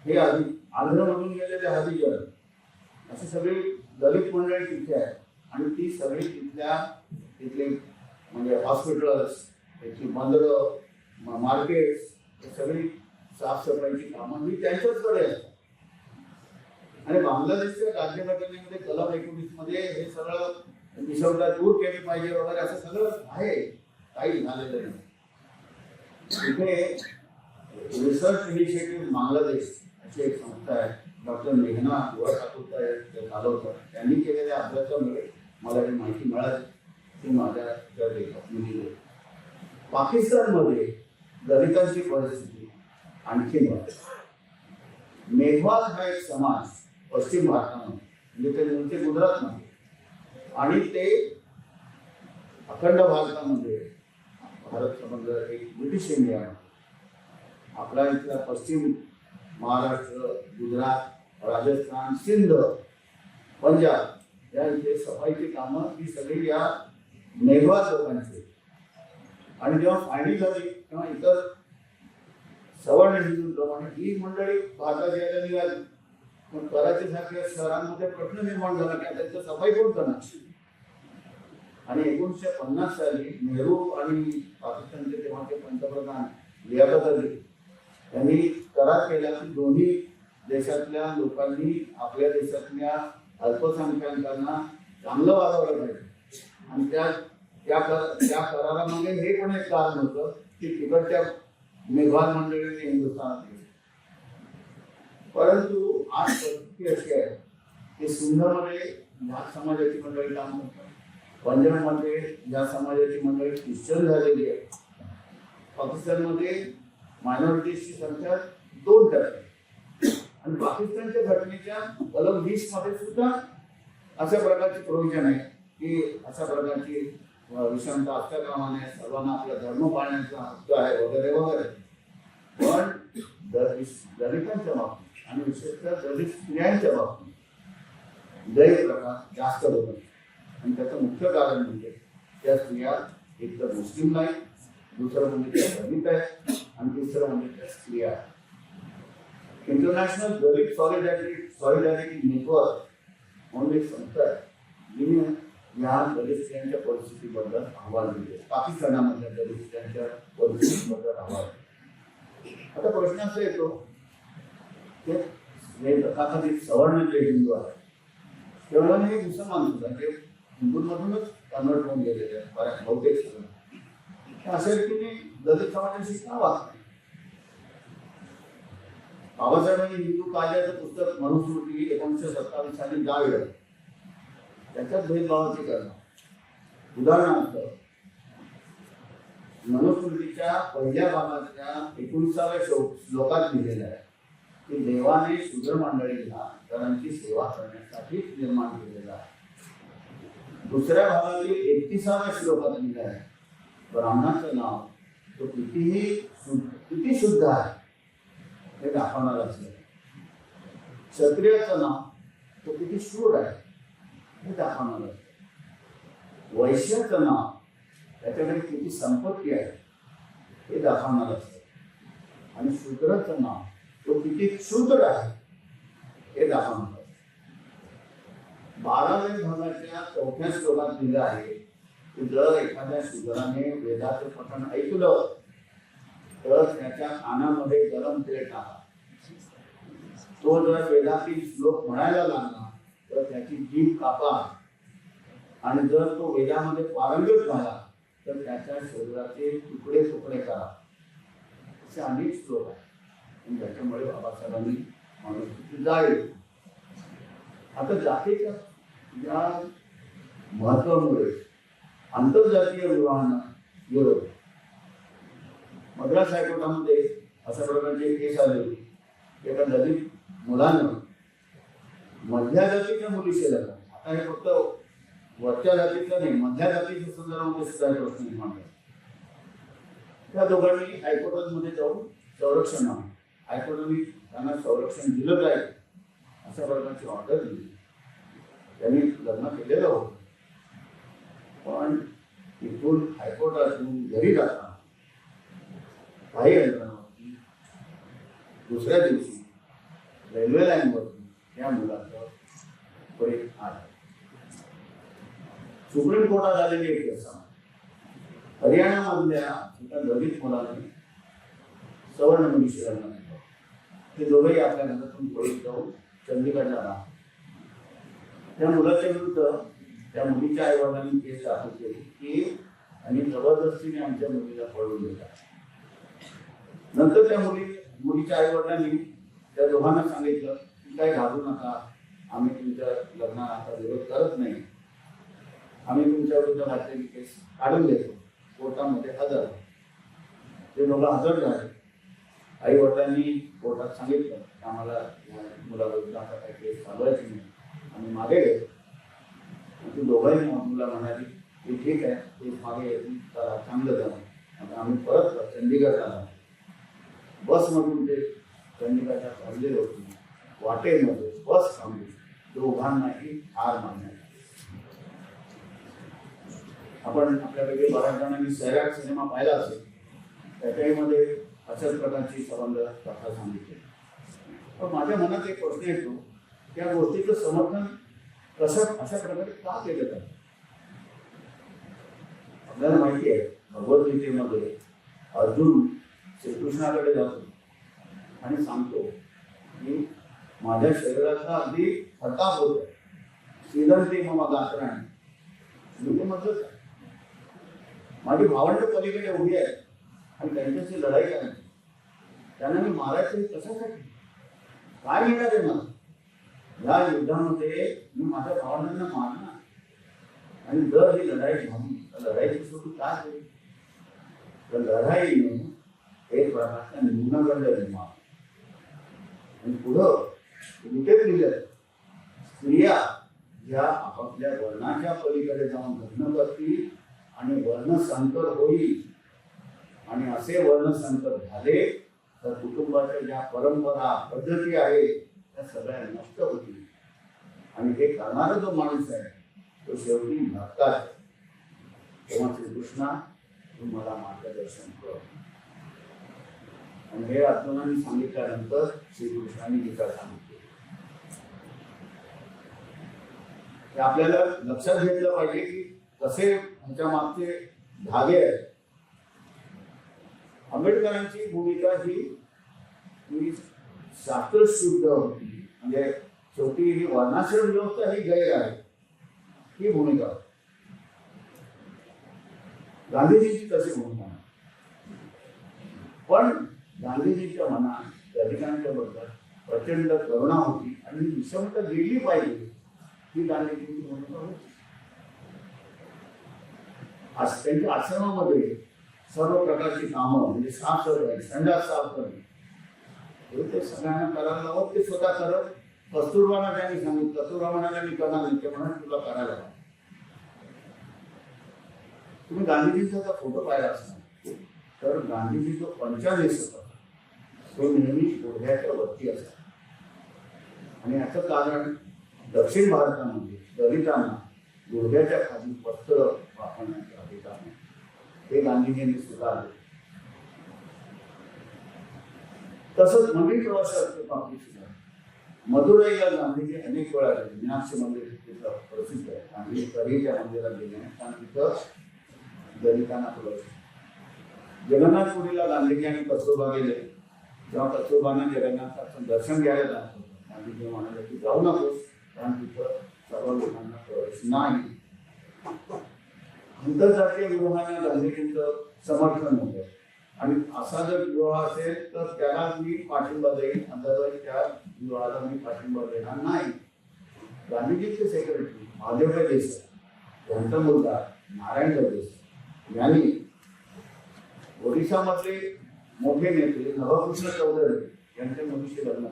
हे आधी आंध्रमधून गेलेले हरिजन, अशी सगळी दलित मंडळी तिथे आहे आणि ती सगळी तिथले म्हणजे हॉस्पिटल्स, त्याची बंदरं, मार्केट्स, सगळी साफसफाईची कामं ही त्यांच्याचकडे असतात. आणि बांगलादेशच्या राज्यघटनेमध्ये कलम 19 मध्ये हे सगळं निसर्गात दूर केले पाहिजे वगैरे असं सगळं आहे, काही झालेलं नाही. तिथे रिसर्च इनिशिएटिव्ह बांगलादेश अशी एक संस्था आहे, डॉक्टर मेघना दुआ ठाकूर ते चालवतात. त्यांनी केलेल्या अभ्यासामुळे मला ही माहिती मिळाली ती माझ्या लेखात मी लिहिली. पाकिस्तानमध्ये दलितांची परिस्थिती आणखी वाढते. मेघवाल हा एक समाज पश्चिम भारतामध्ये म्हणजे ते मूळचे गुजरातमध्ये आणि ते अखंड भारतामध्ये भारत समजलं एक ब्रिटिश इंडिया, आपला इथला पश्चिम महाराष्ट्र, गुजरात, राजस्थान, सिंध, पंजाब या इथे सफाईची कामं ही सगळी या मेघवाल लोकांची. आणि जेव्हा फायनल झाली तेव्हा इतर सवर्ण हिंदूंप्रमाणे ही मंडळी भारतात यायला निघाली. पण कराचीसारख्या शहरांमध्ये प्रश्न निर्माण झाला की आता इथं सफाई कोण करणार. आणि 1950 साली नेहरू आणि पाकिस्तानचे तेव्हाचे पंतप्रधान लियाकत अली यांनी करार केला की दोन्ही देशातल्या लोकांनी आपल्या देशातल्या अल्पसंख्याकांना चांगलं वागवलं पाहिजे. आणि त्या करारामध्ये हे पण एक कारण होतं की तिकडच्या मेघवाल मंडळीने हिंदुस्थानात गेले. परंतु आज परिस्थिती अशी आहे की सिंधमध्ये या समाजाची मंडळी काम करतात, पंजाबमध्ये या समाजाची मंडळी ख्रिश्चन झालेली आहे, पाकिस्तानमध्ये मायनॉरिटीजची संख्या 2%. आणि पाकिस्तानच्या घटनेच्या कलम 20 मध्ये सुद्धा अशा प्रकारची प्रोव्हिजन आहे की अशा प्रकारची विषमता असता कामा नये, सर्वांना आपला धर्म पाळण्याचा हक्क आहे वगैरे वगैरे. पण दलितांच्या बाबतीत आणि विशेषतः दलित स्त्रियांच्या बाबतीत गैरप्रकार जास्त होतात. आणि त्याचं मुख्य कारण म्हणजे त्या स्त्रिया एक तर मुस्लिम नाही, दुसरं म्हणजे त्या दलित आहे आणि तिसरं म्हणजे त्या स्त्रिया आहेत. इंटरनॅशनल दलित सॉलिडॅरिटी नेटवर्क म्हणून एक संस्था आहे जिने या दलित स्त्रियांच्या परिस्थितीबद्दल अहवाल दिले, पाकिस्तानामधल्या दलित स्त्रियांच्या परिस्थितीबद्दल अहवाल. आता प्रश्न असा येतो की हे तथाकथित सवर्ण जे हिंदू आहेत तेवढं हे मुसलमान सुद्धा जे हिंदूंमधूनच कन्वर्ट होऊन गेलेले आहेत बऱ्याच बहुतेक सगळं, अशा रीतीने दलित समाजाशी का वागतात. बाबासाहेबांनी हिंदू कायद्याचं पुस्तक मनुस्मृती 1927 साली गाळलं. त्याच्यात भेदभावाची करणं. उदाहरणार्थ मनुस्मृतीच्या पहिल्या भागाच्या 19व्या श्लोकात लिहिलेलं आहे की देवाने शूद्र मंडळीला इतरांची सेवा करण्यासाठी निर्माण केलेला आहे. दुसऱ्या भागातील 31व्या श्लोकात लिहिलं आहे ब्राह्मणाचं नाव तो किती शुद्ध आहे हे दाखवणार असेल. क्षत्रियाचं नाव तो किती शूर आहे हे दाखवणार असतं. वैश्याचं नाव त्याच्याकडे किती संपत्ती आहे हे दाखवणार असतं. आणि शूद्राचं नाव तो किती क्षुद्र आहे हे दाखवणार असतं. 12व्या भागाच्या 4थ्या श्लोकात दिलं आहे की जर एखाद्या शूद्राने वेदाचं पठण ऐकलं तर त्याच्या कानामध्ये गरम तेल टाका. तो जर वेदातील श्लोक म्हणायला लागला तर त्याची जीभ कापा. आणि जर तो वेदामध्ये पारंगत झाला तर त्याच्या शरीराचे तुकडे तुकडे करा. असे अनेक श्लोक आहेत. त्याच्यामुळे बाबासाहेबांनी माणुसकीची जाळी. आता जातीच्या या महत्वामुळे आंतरजातीय विवाहांना विरोध. मद्रास हायकोर्टामध्ये अशा प्रकारची केस आली होती. एका दलित मुलानं मधल्या जातीच्या मुलीशी लग्न. आता हे फक्त वरच्या जातीचं नाही, मधल्या जातीच्या संदर्भामध्ये सुद्धा प्रश्न निर्माण झाला. त्या दोघांनी हायकोर्टामध्ये जाऊन संरक्षण मागलं. हायकोर्टाने त्यांना संरक्षण दिलं जाईल अशा प्रकारची ऑर्डर दिली. त्यांनी लग्न केलेलं होतं. पण इथून हायकोर्टातून घरी जाताना काही अंतरावरती दुसऱ्या दिवशी रेल्वे लाईनवरती या मुलाचं प्रेत आलं. सुप्रीम कोर्टात आलेली एक केस. हरियाणामधल्या एका दलित मुलाने सवर्ण मुलीशी लग्न केलं. ते दोघेही आपल्या घरातून पळून जाऊन चंदीगडला राहतात. त्या मुलाच्या विरुद्ध त्या मुलीच्या आईवडिलांनी केस दाखल केली की आणि जबरदस्तीने आमच्या मुलीला पळवून देतात. नंतर त्या मुलीच्या आईवडिलांनी त्या दोघांना सांगितलं की काय घाबरू नका, आम्ही तुमच्या लग्नाला आता विरोध करत नाही, आम्ही तुमच्या विरुद्ध घातलेली केस काढून घेतो. कोर्टामध्ये हजर. ते दोघं हजर झाले. आई वडिलांनी कोर्टात सांगितलं की आम्हाला या मुलाविरुद्ध आता काही केस चालवायची नाही, आम्ही मागे घेतो. ती दोघांनी मुला म्हणाली की ठीक आहे, ते मागे येतील तर चांगलं झालं. आता आम्ही परत चंदीगडला आलो. बसमधून ते चंदीगडला चालले होते. वाटेमध्ये बस थांबली. दोघांनाही हार मारण्यात. आपण आपल्यापैकी बऱ्याच जणांनी सैराट सिनेमा पाहिला असेल. त्याच्यामध्ये अशाच प्रकारची संबंध कथा सांगितली. पण माझ्या मनात एक प्रश्न येतो, त्या गोष्टीचं समर्थन अशा प्रकारे का केलं जातं? आपल्याला माहिती आहे भगवद्गीतेमध्ये अर्जुन श्रीकृष्णाकडे जातो आणि सांगतो की माझ्या शरीराचा अगदी प्रताप होतोय. श्रीधंती मम गात्राणी. मी ते म्हणतोच माझी भावंड पलीकडे उभी आहे आणि त्यांच्याशी लढाई करायची. त्यांना मी मारायचं कशासाठी? काय मिळणार आहे मला? या युद्धामध्ये मी माझ्या भावंडांना मारणार. आणि जर ही लढाई झाली तर लढाईची शेवटी काय होईल? तर लढाईने एक प्रकारचा न्यूनगंड निर्माण. आणि पुढं लिखित लिहिलं स्त्रिया ज्या आपापल्या वर्णाच्या पलीकडे जाऊन लग्न करतील आणि वर्णसंकर होईल आणि असे वर्णसंकर झाले तर कुटुंबाच्या ज्या परंपरा पद्धती आहेत त्या सगळ्या नष्ट होतील. आणि हे करणारा जो माणूस आहे तो शेवटी नरकात आहे. तेव्हा श्रीकृष्णा तू मला मार्गदर्शन कर. आणि हे अर्जुनाने सांगितल्यानंतर श्रीकृष्णाने गीता सांगितली. ते आपल्याला लक्षात घेतलं पाहिजे की कसे ह्याच्या मागचे धागे आहेत. आंबेडकरांची भूमिका ही शास्त्रशुद्ध होती. म्हणजे शेवटी ही वर्णाश्रम व्यवस्था ही गैर आहे ही भूमिका. गांधीजींची तशी भूमिका नाही. पण गांधीजींच्या मनात दलितांच्या बद्दल प्रचंड करुणा होती आणि विषमता गेली पाहिजे ही गांधीजींची भूमिका होती. आज त्यांच्या आश्रमामध्ये सर्व प्रकारची कामं म्हणजे साफसफाई, संडास साफ करणे ते सगळ्यांना करायला लावत. ते स्वतः करत. कस्तुरबांना त्यांनी सांगितलं. कस्तुरबा म्हणाले मी करणार नाही. ते म्हणून तुला करायला हवं. तुम्ही गांधीजींचा फोटो पाहिला असणार तर गांधीजी जो पंचादेश होता तो नेहमी ओढ्याच्या वरती असतात. आणि याचं कारण दक्षिण भारतामध्ये दलितांना गुडघ्याच्या खाली वस्त्र वापरण्याचे अधिकार नाही, हे गांधीजींनी स्वीकारले. तसंच मंदिर प्रवासाच्या बाबतीत सुद्धा मदुराईला गांधीजी अनेक वेळा गेले. मीनाक्षी मंदिर तिथं प्रसिद्ध आहे. गांधी कधीच्या मंदिरात गेले आणि तिथं दलितांना प्रवेश. जगन्नाथपुरीला गांधीजी आणि कस्तुरबा गेले. जेव्हा कस्तुरबांना जगन्नाथाचं दर्शन घ्यायला जात होतं, गांधीजी म्हणाले की जाऊ नकोस, कारण तिथं सर्व लोकांना प्रवेश नाही. आंतरजातीय विवाहांना गांधीजींचं समर्थन होतं आणि असा जर विवाह असेल तर त्याला मी पाठिंबा देईन, अदरवाईज त्या विवाहाला मी पाठिंबा देणार नाही. गांधीजीचे सेक्रेटरी महादेवराव देसाई यांचा मुलगा नारायणराव देसाई यांनी ओडिशामधले मोठे नेते नवकृष्ण चौधरी यांच्या मुलीशी लग्न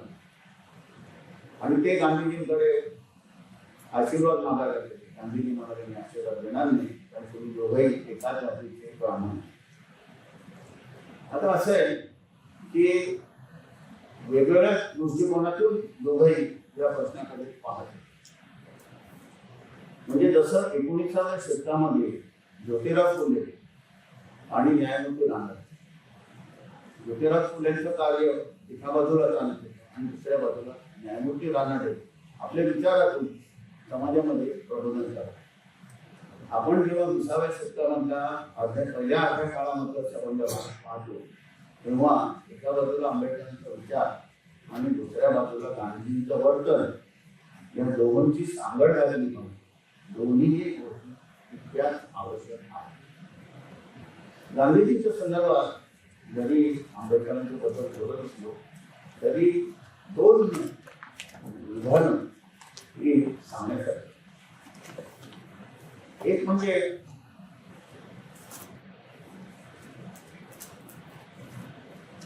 आणि ते गांधीजींकडे आशीर्वाद मागायला गेले. गांधीजी म्हणाले मी आशीर्वाद देणार नाही, कारण तुम्ही दोघंही एकाच जातीचे ब्राह्मण. आता असं आहे की वेगवेगळ्या दृष्टिकोनातून दोघंही या प्रश्नाकडे पाहतात. म्हणजे जसं 19व्या शतकामध्ये ज्योतिराव फुले आणि न्यायमूर्ती रानडे, ज्योतिराव फुलेंचं कार्य एका बाजूला चालत होतं आणि दुसऱ्या बाजूला न्यायमूर्ती रानडे आपल्या विचारातून समाजामध्ये प्रबोधन करतात. आपण जेव्हा 20व्या शतकामधल्या पहिल्या अर्ध्या काळामधला संबंध पाहतो तेव्हा एका बाजूला आंबेडकरांचा विचार आणि दुसऱ्या बाजूला गांधीजींचं वर्तन, या दोघांची सांगड झालेली नाही. दोन्हीही गोष्टी तितक्याच आवश्यक आहे. गांधीजींच्या संदर्भात जरी आंबेडकरांच्या बद्दल बोलत असलो तरी दोन उदाहरणं ही सांगण्यासाठी. एक म्हणजे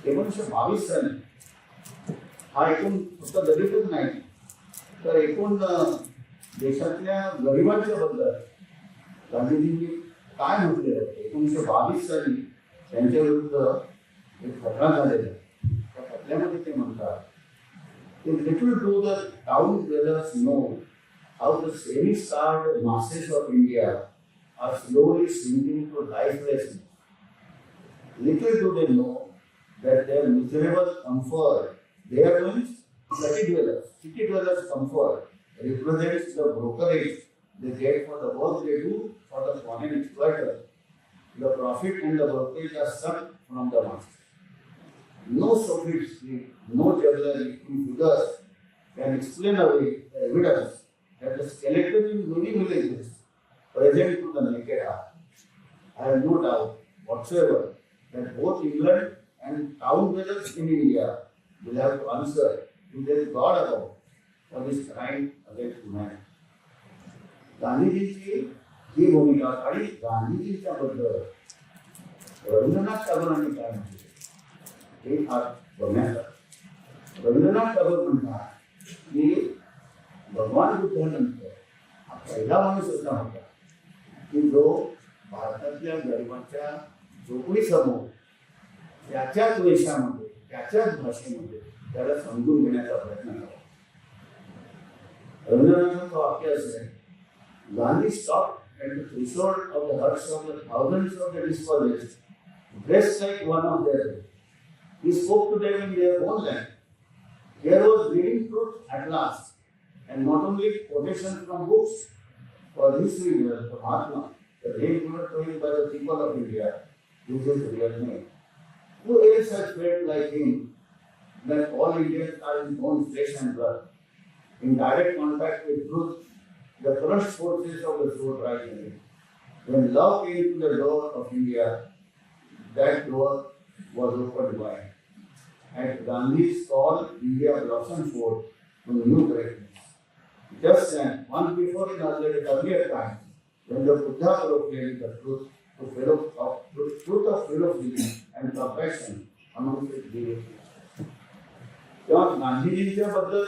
एकोणीसशे 22 साली हा एकूण फक्त दलितच नाही तर एकूण देशातल्या गरिबांच्या बद्दल गांधीजींनी काय म्हटलेलं होतं. 1922 साली त्यांच्या विरुद्ध एक खटला झालेला. त्या खटल्यामध्ये ते म्हणतात little do the town dwellers know how the semi-starved masses of India are slowly sinking to lifelessness. Little do they know that their miserable comfort, their means city dwellers' comfort represents the brokerage they get for the work they do for the foreign exploiter. The profit and the brokerage are sucked from the master. No sophistry, no jugglery in figures can explain away the evidence that the skeleton in many villages present to the naked eye. I have no doubt whatsoever that both England and town dwellers in India will have to answer to their God above for this crime against humanity. गांधीजींची ही भूमिका आणि गांधीजींच्या बद्दल रवींद्रनाथ टागोरांनी काय म्हटले हे फार बघण्याचं. रवींद्रनाथ टागोर म्हणतात की भगवान बुद्धानंतर हा पहिला माणूस असा होता की जो भारतातल्या गरिबांच्या झोपडीसमोर त्याच्याच वेशामध्ये त्याच्याच भाषेमध्ये त्याला समजून घेण्याचा प्रयत्न केला. रवींद्रनाथांचं वाक्य असं आहे, Gandhi stopped at the threshold of the huts of the thousands of the dispossessed, dressed like one of their race. He spoke to them in their own land. Here was reading truth at last, and not only quotations from books. For this reader, the Mahatma, the name given to him by the people of India, is his real name. Who else has felt like him that all Indians are his own flesh and blood, in direct contact with truth, the crushed forces of the soul rise again. When love came to the door of India, that door was opened wide. At Gandhi's call, India blossomed forth to new greatness. Just then, once before in earlier time, when the Buddha proclaimed the truth of philosophy and compassion among its devotees. तेव्हा गांधीजींच्या बद्दल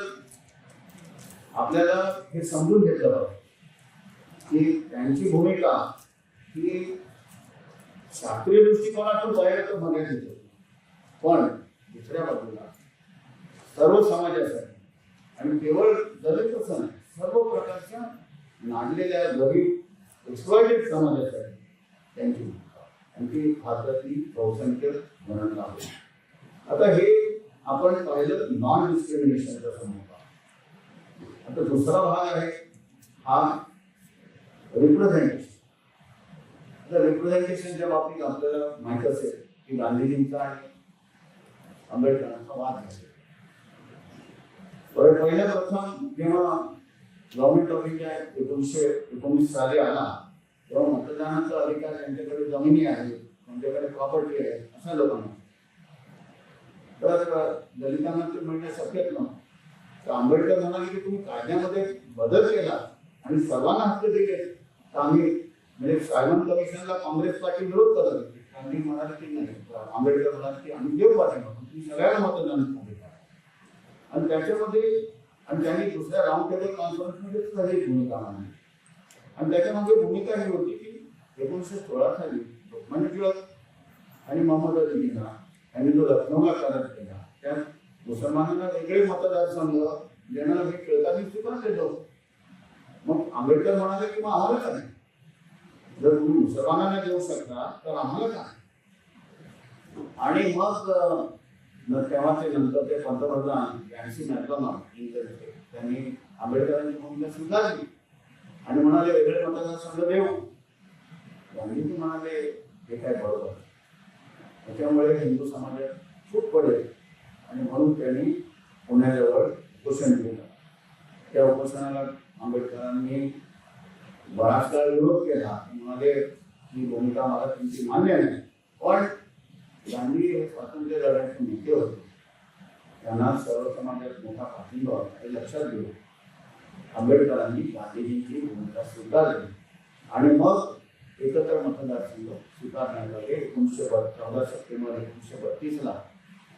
आपल्याला हे समजून घेतलं पाहिजे की त्यांची भूमिका ही शास्त्रीय दृष्टिकोनातून बाहेर तर मर्यादित होती, पण दुसऱ्या बाजूला सर्व समाजासाठी आणि केवळ दलितच नाही, सर्व प्रकारच्या नाडलेल्या गरीब एक्सप्लॉयटेड समाजासाठी त्यांची भूमिका आणि ती भारतातली बहुसंख्य गणना आहे. आता हे आपण पाहिलं नॉन डिस्क्रिमिनेशनचा समूह. आता दुसरा भाग आहे हा रिप्रेझेंटेशन. आता रिप्रेझेंटेशनच्या बाबतीत आपल्याला माहित असेल की गांधीजींचा आणि आंबेडकरांचा वाद आहे. पहिल्या प्रथम जेव्हा गव्हर्नमेंट ऑफ इंडिया 1919 साली आला तेव्हा मतदानाचा अधिकार त्यांच्याकडे जमिनी आहे, त्यांच्याकडे प्रॉपर्टी आहे अशा लोकांना, तर दलितांना ते मिळणे शक्यच नव्हतं. तर आंबेडकर म्हणाले की तुम्ही कायद्यामध्ये बदल केला आणि सर्वांना हक्क दिले तर आम्ही, म्हणजे सायमन कमिशनला काँग्रेस पार्टी विरोध करत होती. गांधी म्हणाले की नाही, आंबेडकर म्हणाले की आम्ही देऊ पाठिंबा, तुम्ही सगळ्यांना मतदान अधिकार. आणि त्याच्यामध्ये आणि त्यांनी दुसऱ्या राऊंड टेबल कॉन्फरन्समध्ये सगळी भूमिका मांडली. आणि त्याच्यामध्ये भूमिका ही होती की 1916 साली लोकमान्य टिळक आणि मोहम्मद अली जिना यांनी जो लखनौला करार केला त्यात मुसलमानांना वेगळे मतदारसंघ देण्याला मी टिळकांनी स्वीकारले जाऊ. मग आंबेडकर म्हणाले की मग आम्हाला का नाही, जर तुम्ही मुसलमानांना देऊ शकता तर आम्हाला का. आणि मग तेव्हाचे नंतर ते पंतप्रधान यांसी मॅकडोनाल्ड त्यांनी आंबेडकरांची भूमिका स्वीकारली आणि म्हणाले वेगळे मतदारसंघ देऊ. गांधीजी म्हणाले हे काय बरोबर, त्याच्यामुळे हिंदू समाजात फूट पडेल आणि म्हणून त्यांनी पुण्याजवळ उपोषण केलं. त्या उपोषणाला आंबेडकरांनी बराच काळ विरोध केला. म्हणाले ही भूमिका मला तुमची मान्य नाही. पण गांधी हे स्वातंत्र्य लढ्याचे नेते होते, त्यांना सर्व समाजात मोठा पाठिंबा होता हे लक्षात घेऊन आंबेडकरांनी गांधीजींची भूमिका स्वीकारली आणि मग एकत्र मतदारसंघ स्वीकारण्यात आले. 14 सप्टेंबर 1932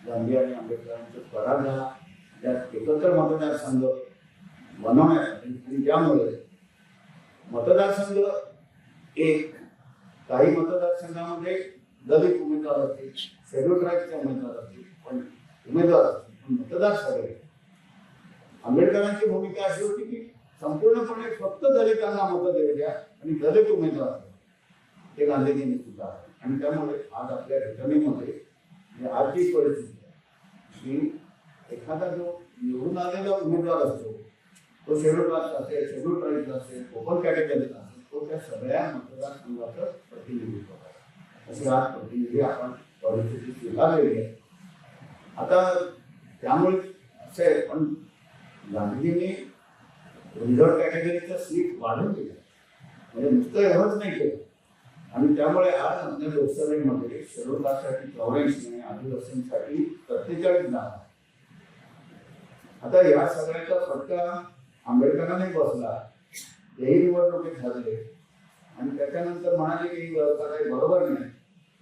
गांधी आणि आंबेडकरांचा करार झाला. त्यात एकत्र मतदारसंघ बनवण्यात आले आणि त्यामुळे मतदारसंघ एक, काही मतदारसंघामध्ये दलित उमेदवार असतील, शेड्यूल ट्राईबचे उमेदवार असतील, पण उमेदवार असतील पण मतदार सगळे. आंबेडकरांची भूमिका अशी होती की संपूर्णपणे फक्त दलितांना मतं देऊ द्या आणि दलित उमेदवार ते गांधीजींनी स्वीकारले. आणि त्यामुळे आज आपल्या घटनेमध्ये आजची परिस्थिती आहे की एखादा जो निवडून आलेला उमेदवार असतो तो शेड्यूल कास्ट असेल, शेड्यूल ट्राईब असेल, ओपन कॅटेगरीचा असेल, तो त्या सगळ्या मतदारसंघाचं प्रतिनिधित्व करतो. अशी आज प्रतिनिधी आपण परिस्थिती स्वीकारलेली आहे. आता त्यामुळे असे आहे, पण गांधीजींनी रिझर्व कॅटेगरीचं सीट वाढवून दिलं, म्हणजे नुसतं एवढंच नाही केलं. आणि त्यामुळे आज आपल्या लोकसभेमध्ये शेड्यूल कास्टसाठी 84 आणि आदिवासींसाठी 47 जागा. आता या सगळ्याचा फटका आंबेडकरांना बसला, तेही निवडणुकीत झाले आणि त्याच्यानंतर म्हणाले की ही व्यवस्था काही बरोबर नाही,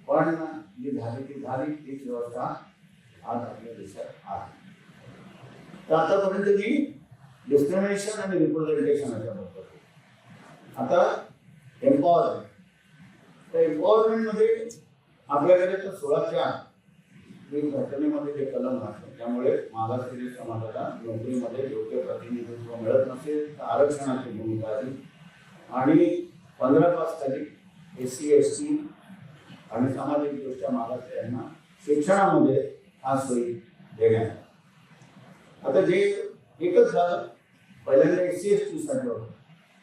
पण जी झाली ती झाली, तीच व्यवस्था आज आपल्या देशात आहे. तर आतापर्यंत जी डिस्क्रिमिनेशन आणि रिप्रेझेंटेशन याच्याबद्दल. आता एम्पॉवरमेंट, त्या एम्पॉवरमेंटमध्ये आपल्याकडे तर 16च्या घटनेमध्ये जे कलम आहे त्यामुळे मागासवर्गीय समाजाला नोकरीमध्ये योग्य प्रतिनिधित्व मिळत नसेल तर आरक्षणाची भूमिका आली आणि 15 खाली SC ST आणि सामाजिकदृष्ट्या मागासलेल्यांना शिक्षणामध्ये हा सोयी देण्यात आला. आता जे एकच झालं, पहिल्यांदा SC ST साठी होतं,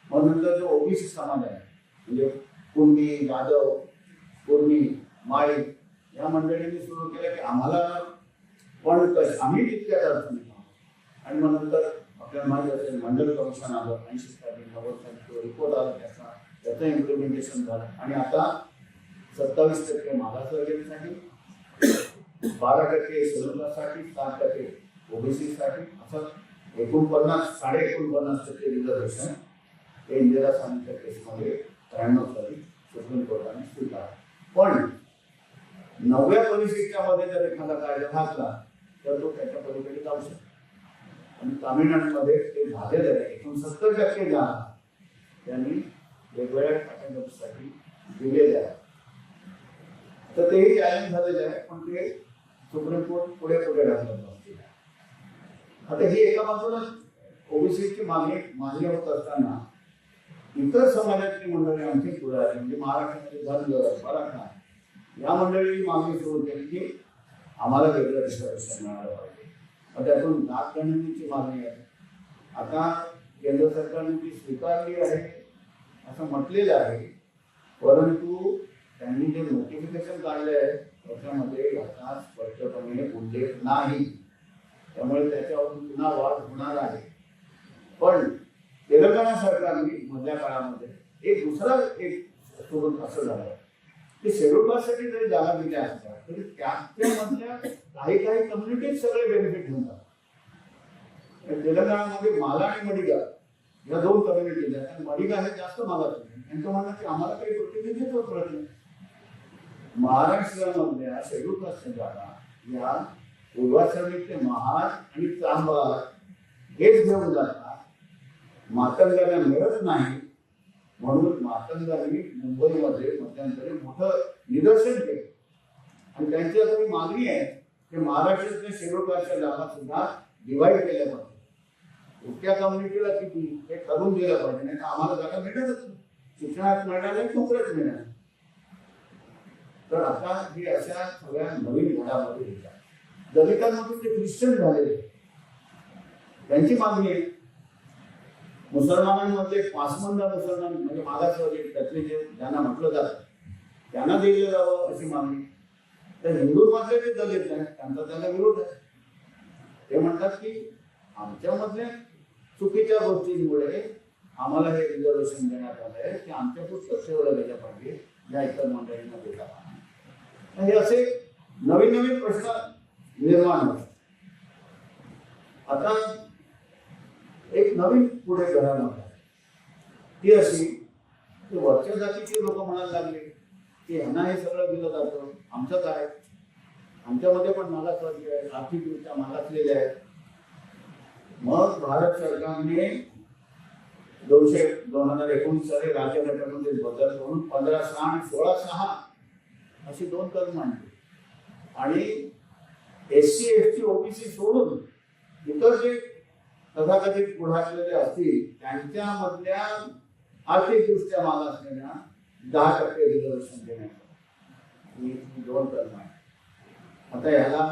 मग नंतर जो OBC समाज आहे म्हणजे कुणबी, यादव, कुर्मी, माळी या मंडळींनी सुरू केलं की आम्हाला पण आम्ही तितक्याच अडचणी आणि मग नंतर आपल्याला माहिती असेल मंडल कमिशन आलं 80 साली, 90 साली रिपोर्ट आला त्याचं इम्प्लिमेंटेशन झालं आणि आता 27% मागासवर्गीयांसाठी, 12% शेड्यूलसाठी, 7% OBC साठी, असं 49.49% रिझर्वेशन हे इंदिरा गांधीच्या केसमध्ये 93 साली सुप्रीम कोर्टाने स्वीकारलं. पण 9व्या परिशिष्टाच्या मध्ये जर एखादा कायदा घातला तर तो त्याच्या पलीकडे जाऊ शकतो. आणि तामिळनाडूमध्ये ते झालेलं आहे, 69% जागा त्यांनी वेगवेगळ्या कॅटेगरीसाठी दिलेले आहे. तर तेही चॅलेंज झालेलं आहे, पण ते सुप्रीम कोर्ट पुढे ढकलत असतील. आता ही एका बाजूला ओबीसीची मागणी मान्य होत असताना इतर समाजातली मंडळी आणखी पुढे आली, म्हणजे महाराष्ट्रामध्ये धनगर, मराठा या मंडळी मागणी सुरू केली की आम्हाला वेगळं रिझर्वेशन मिळालं पाहिजे. मग त्यातून नागगणनेची मागणी आहे. आता केंद्र सरकारने ती स्वीकारली आहे असं म्हटलेलं आहे, परंतु त्यांनी जे नोटिफिकेशन काढले आहे त्याच्यामध्ये याचा स्पष्टपणे उल्लेख नाही. त्यामुळे त्याच्यावरून पुन्हा वाद होणार आहे. पण तेलंगणा सरकारने मधल्या काळामध्ये एक दुसरा सोडून असं झालं की शेड्यूल कास्टसाठी जरी जागा दिल्या असत्या तरी त्यामधल्या काही काही कम्युनिटीज सगळे बेनिफिट घेऊन जातात. तेलंगणामध्ये माला आणि मडिगा या दोन कम्युनिटीज आहेत आणि मडिगा हे जास्त मागास यांचं म्हणणं की आम्हाला काही प्रतिनिधित्व कळत नाही. महाराष्ट्रामधल्या शेड्यूल कास्ट जागा या पूर्वाश्रमीतले महार आणि चांभार हेच घेऊन जातात. मातंगाला मिळत नाही म्हणून मातंगांनी मुंबईमध्ये मध्यंतरी मोठं निदर्शन केलं आणि त्यांची आता ही मागणी आहे की महाराष्ट्रातल्या शेड्यूल कास्टच्या जागा सुद्धा डिवाइड केल्या पाहिजे. कुठल्या कम्युनिटीला किती हे ठरवून दिलं पाहिजे, नाही तर आम्हाला जागा भेटतच नाही. शिक्षणात मिळणार नाही, नोकऱ्याच मिळणार. तर आता ही अशा सगळ्या नवीन घडामोडी येतात. दलितांमधून जे ख्रिश्चन झालेले त्यांची मागणी आहे. मुसलमानांमध्ये पासमंदा मुसलमान म्हणजे मागासवर्गीय त्यातले जे ज्यांना म्हटलं जातं त्यांना दिलं जावं अशी मागणी. तर हिंदूंमधले जे दलित आहेत त्यांचा त्याला विरोध आहे. ते म्हणतात की आमच्यामधल्या चुकीच्या गोष्टींमुळे आम्हाला हे रिझर्वेशन देण्यात आलं आहे की आमच्या पुस्तक ठेवलं गेलं पाहिजे, या इतर मंडळींना देता. हे असे नवीन नवीन प्रश्न निर्माण होतात. आता एक नवीन पुढे घडामोड आहे ती अशी की वरच्या जातीचे लोक म्हणायला लागले की ह्यांना हे सगळं दिलं जातं, आमचं काय, आमच्यामध्ये पण मागासवर्गीय आहेत, आर्थिकदृष्ट्या मागासलेले आहेत. मग भारत सरकारने 2019 साली राज्यघटनेमध्ये बदल करून 15(6) आणि 16(6) अशी दोन कलम आणली आणि SC, ST, OBC सोडून इतर जे तथाकथित पुढारलेले असतील त्यांच्यामधल्या आर्थिकदृष्ट्या मागासलेल्या 10% रिझर्वेशन देण्यात ही दोन कलम आहे. आता याला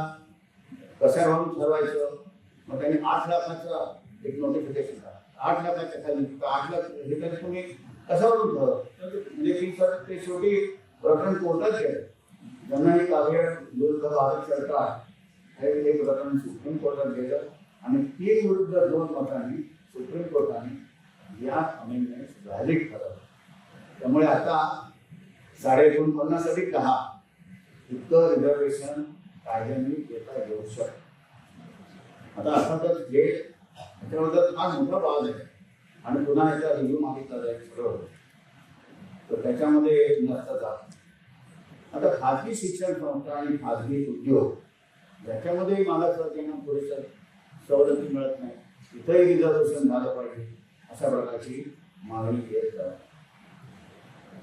कशावरून ठरवायचं? मग त्यांनी 8 लाखाचं एक नोटिफिकेशन करा. 8 लाखाच्या खाली 8 लाख हे तर तुम्ही कशावरून ठरवलं? म्हणजे की सर ते शेवटी प्रकरण कोर्टात गेलं. ज्यांना ही कार्य विरुद्ध भारत सरकार हे एक प्रकरण सुप्रीम कोर्टात गेलं आणि 3 विरुद्ध 2 मतांनी सुप्रीम कोर्टाने या अमेंडमेंट व्हॅलिड ठरवलं. त्यामुळे आता 2.50 अधिक 10 इतकं रिझर्वेशन कायद्याने देता येऊ शकतं. आता अर्थातच हे त्याच्याबद्दल फार मोठा वाद आहे आणि पुन्हा याचा रिव्ह्यू मागितला जाईल सगळं, तर त्याच्यामध्ये नसतं जात. आता खाजगी शिक्षण संस्था आणि खाजगी उद्योग याच्यामध्येही मागासवर्गीयांना पुरेशा सवलती मिळत नाही, इथंही रिझर्वेशन झालं पाहिजे अशा प्रकारची मागणी केली जाते.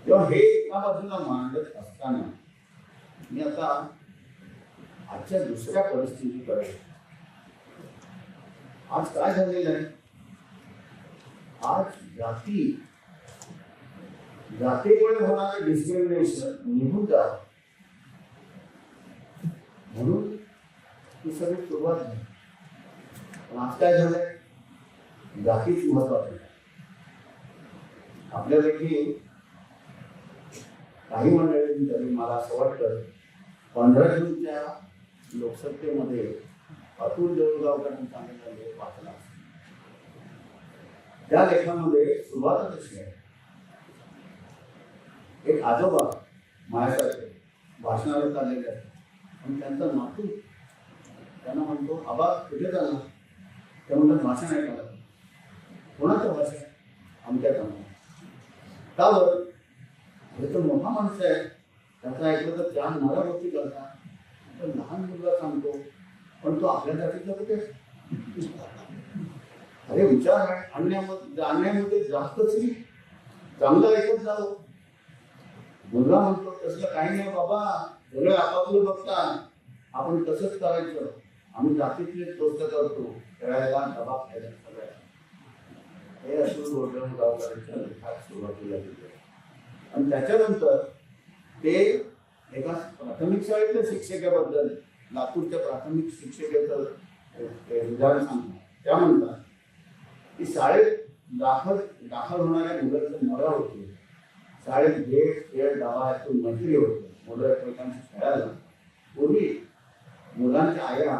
तेव्हा हे एका बाजूला मांडत असताना मी आता आजच्या दुसऱ्या परिस्थितीकडे, आज काय झालेलं आहे, आज जातीमुळे होणारं डिस्क्रिमिनेशन निघून जावं म्हणून ही सगळी सुरुवात झाली. पण आज काय झालंय, जातीच महत्वाची आहे. आपल्यापैकी काही मंडळींनी तरी मला असं वाटतं 15 जूनच्या लोकसत्तेमध्ये अतुल देऊळगावकरांनी सांगितलं लेख वाचला. त्या लेखामध्ये सुरुवात कशी आहे, एक आजोबा माझ्यासारखे भाषणाला चाललेले आहेत आणि त्यांचा नातू त्यांना म्हणतो, आबा कुठे चालला? ते म्हणतात भाषण ऐकायला. कोणाचं भाषण? आमच्या कामाला. का बरं? हे तर मोठा माणूस आहे, त्याचं ऐकलं तर त्या नारा गोष्टी करतात. तर लहान मुलगा सांगतो पण तो आपल्या जातीचा कुठे? अरे विचार आहे, आणण्यामध्ये जास्तच चांगलं ऐकत जावं. मुलगा म्हणतो तसलं काही नाही बाबा, सगळे आपापलं बघतात, आपण तसंच करायचं. आम्ही जातीतले दोस्त करतो, खेळायला, डबा खायला, सगळ्या हे असून गोल्डन गावकऱ्यांच्या लेखात सुरुवातीला दिले आणि त्याच्यानंतर ते एका प्राथमिक शाळेतल्या शिक्षकाबद्दल लातूरच्या प्राथमिक शिक्षकेचं उदाहरण सांगतात. त्या म्हणतात की शाळेत दाखल होणाऱ्या मुलांचं मरा होते, शाळेत भेट खेळ डबा यातून मैत्री होते, मुलं एकमेकांशी खेळायला. पूर्वी मुलांच्या आया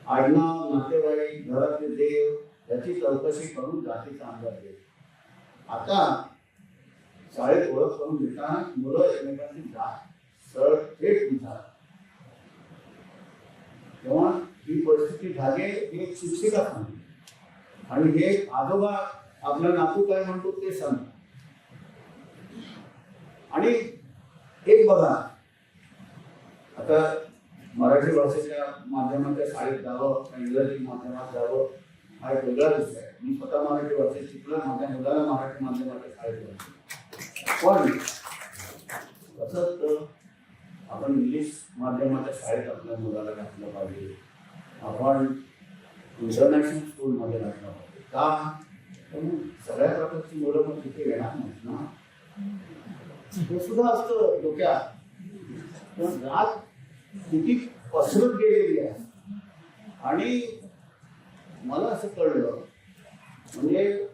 आडनाव नातेवाईक घरातले देव याची चौकशी करून जातीचा अंदाज घेत. आता शाळेत ओळख करून देताना मुलं एकमेकांची जात सरळ थेट विचारतात. तेव्हा ही परिस्थिती झाली हे शिक्षिका सांगते आणि हे आजोबा आपला नातू काय म्हणतो ते सांगतात. आणि एक बघा, आता मराठी भाषेच्या माध्यमाच्या शाळेत जावं, इंग्रजी माध्यमात जावं हा एक वेगळा विषय आहे. मी स्वतः मराठी भाषेत शिकलो, माझ्या मुलाला मराठी माध्यमाच्या शाळेत जातो. पण तसंच आपण इंग्लिश माध्यमाच्या शाळेत आपल्या मुलाला घातलं पाहिजे, आपण इंटरनॅशनल स्कूलमध्ये घातलं पाहिजे. का? सगळ्या प्रकारची मुलं पण तिथे येणार नाहीत ना, हे सुद्धा असतं डोक्यात. पण जात किती पसरत गेलेली आहे. आणि मला असं कळलं म्हणजे,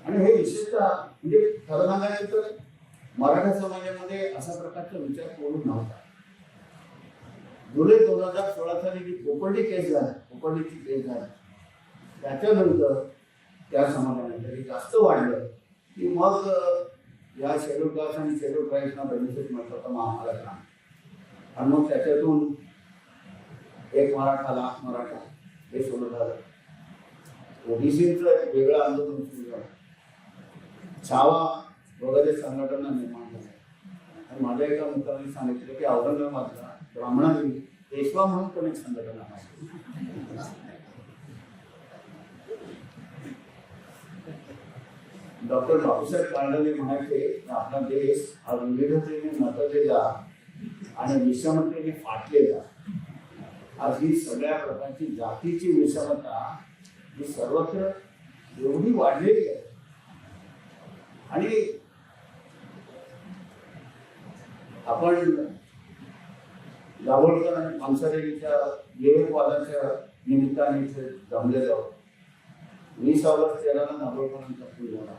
आणि हे विशेषतः म्हणजे खरं सांगायचं तर मराठा समाजामध्ये अशा प्रकारचा विचार करून नव्हता. जुलै 2016 साली जी कोपर्डी केस झाली, कोपर्डीची केस झाली, त्याच्यानंतर त्या समाजाने जास्त वाढलं की मग या शेड्यूल कास्ट आणि शेड्यूल ट्राईब्सना बेनिफिट मिळतं मग आम्हाला काम. आणि मग त्याच्यातून एक मराठा लाख मराठा हे सुरू झालं. ओबीसीचं एक वेगळं आंदोलन सुरू झालं, छावा वगैरे संघटना निर्माण झाल्या. आणि माझ्या एका मित्रांनी सांगितलं की औरंगाबादला ब्राह्मणांनी पेशवा म्हणून पण एक संघटना आहे. डॉक्टर बापूसाहेब कांडले म्हणायचे की आपला देश हा विविधतेने मतलेला आणि विषमतेने फाटलेला. आज ही सगळ्या प्रकारची जातीची विषमता ही सर्वत्र एवढी वाढलेली आहे. आणि आपण दाभोळकर आणि पानसरेंच्या विवेकवादाच्या निमित्ताने इथे जमलेलो आहोत. 20 ऑगस्ट 13 दाभोळकरांचा पूल झाला,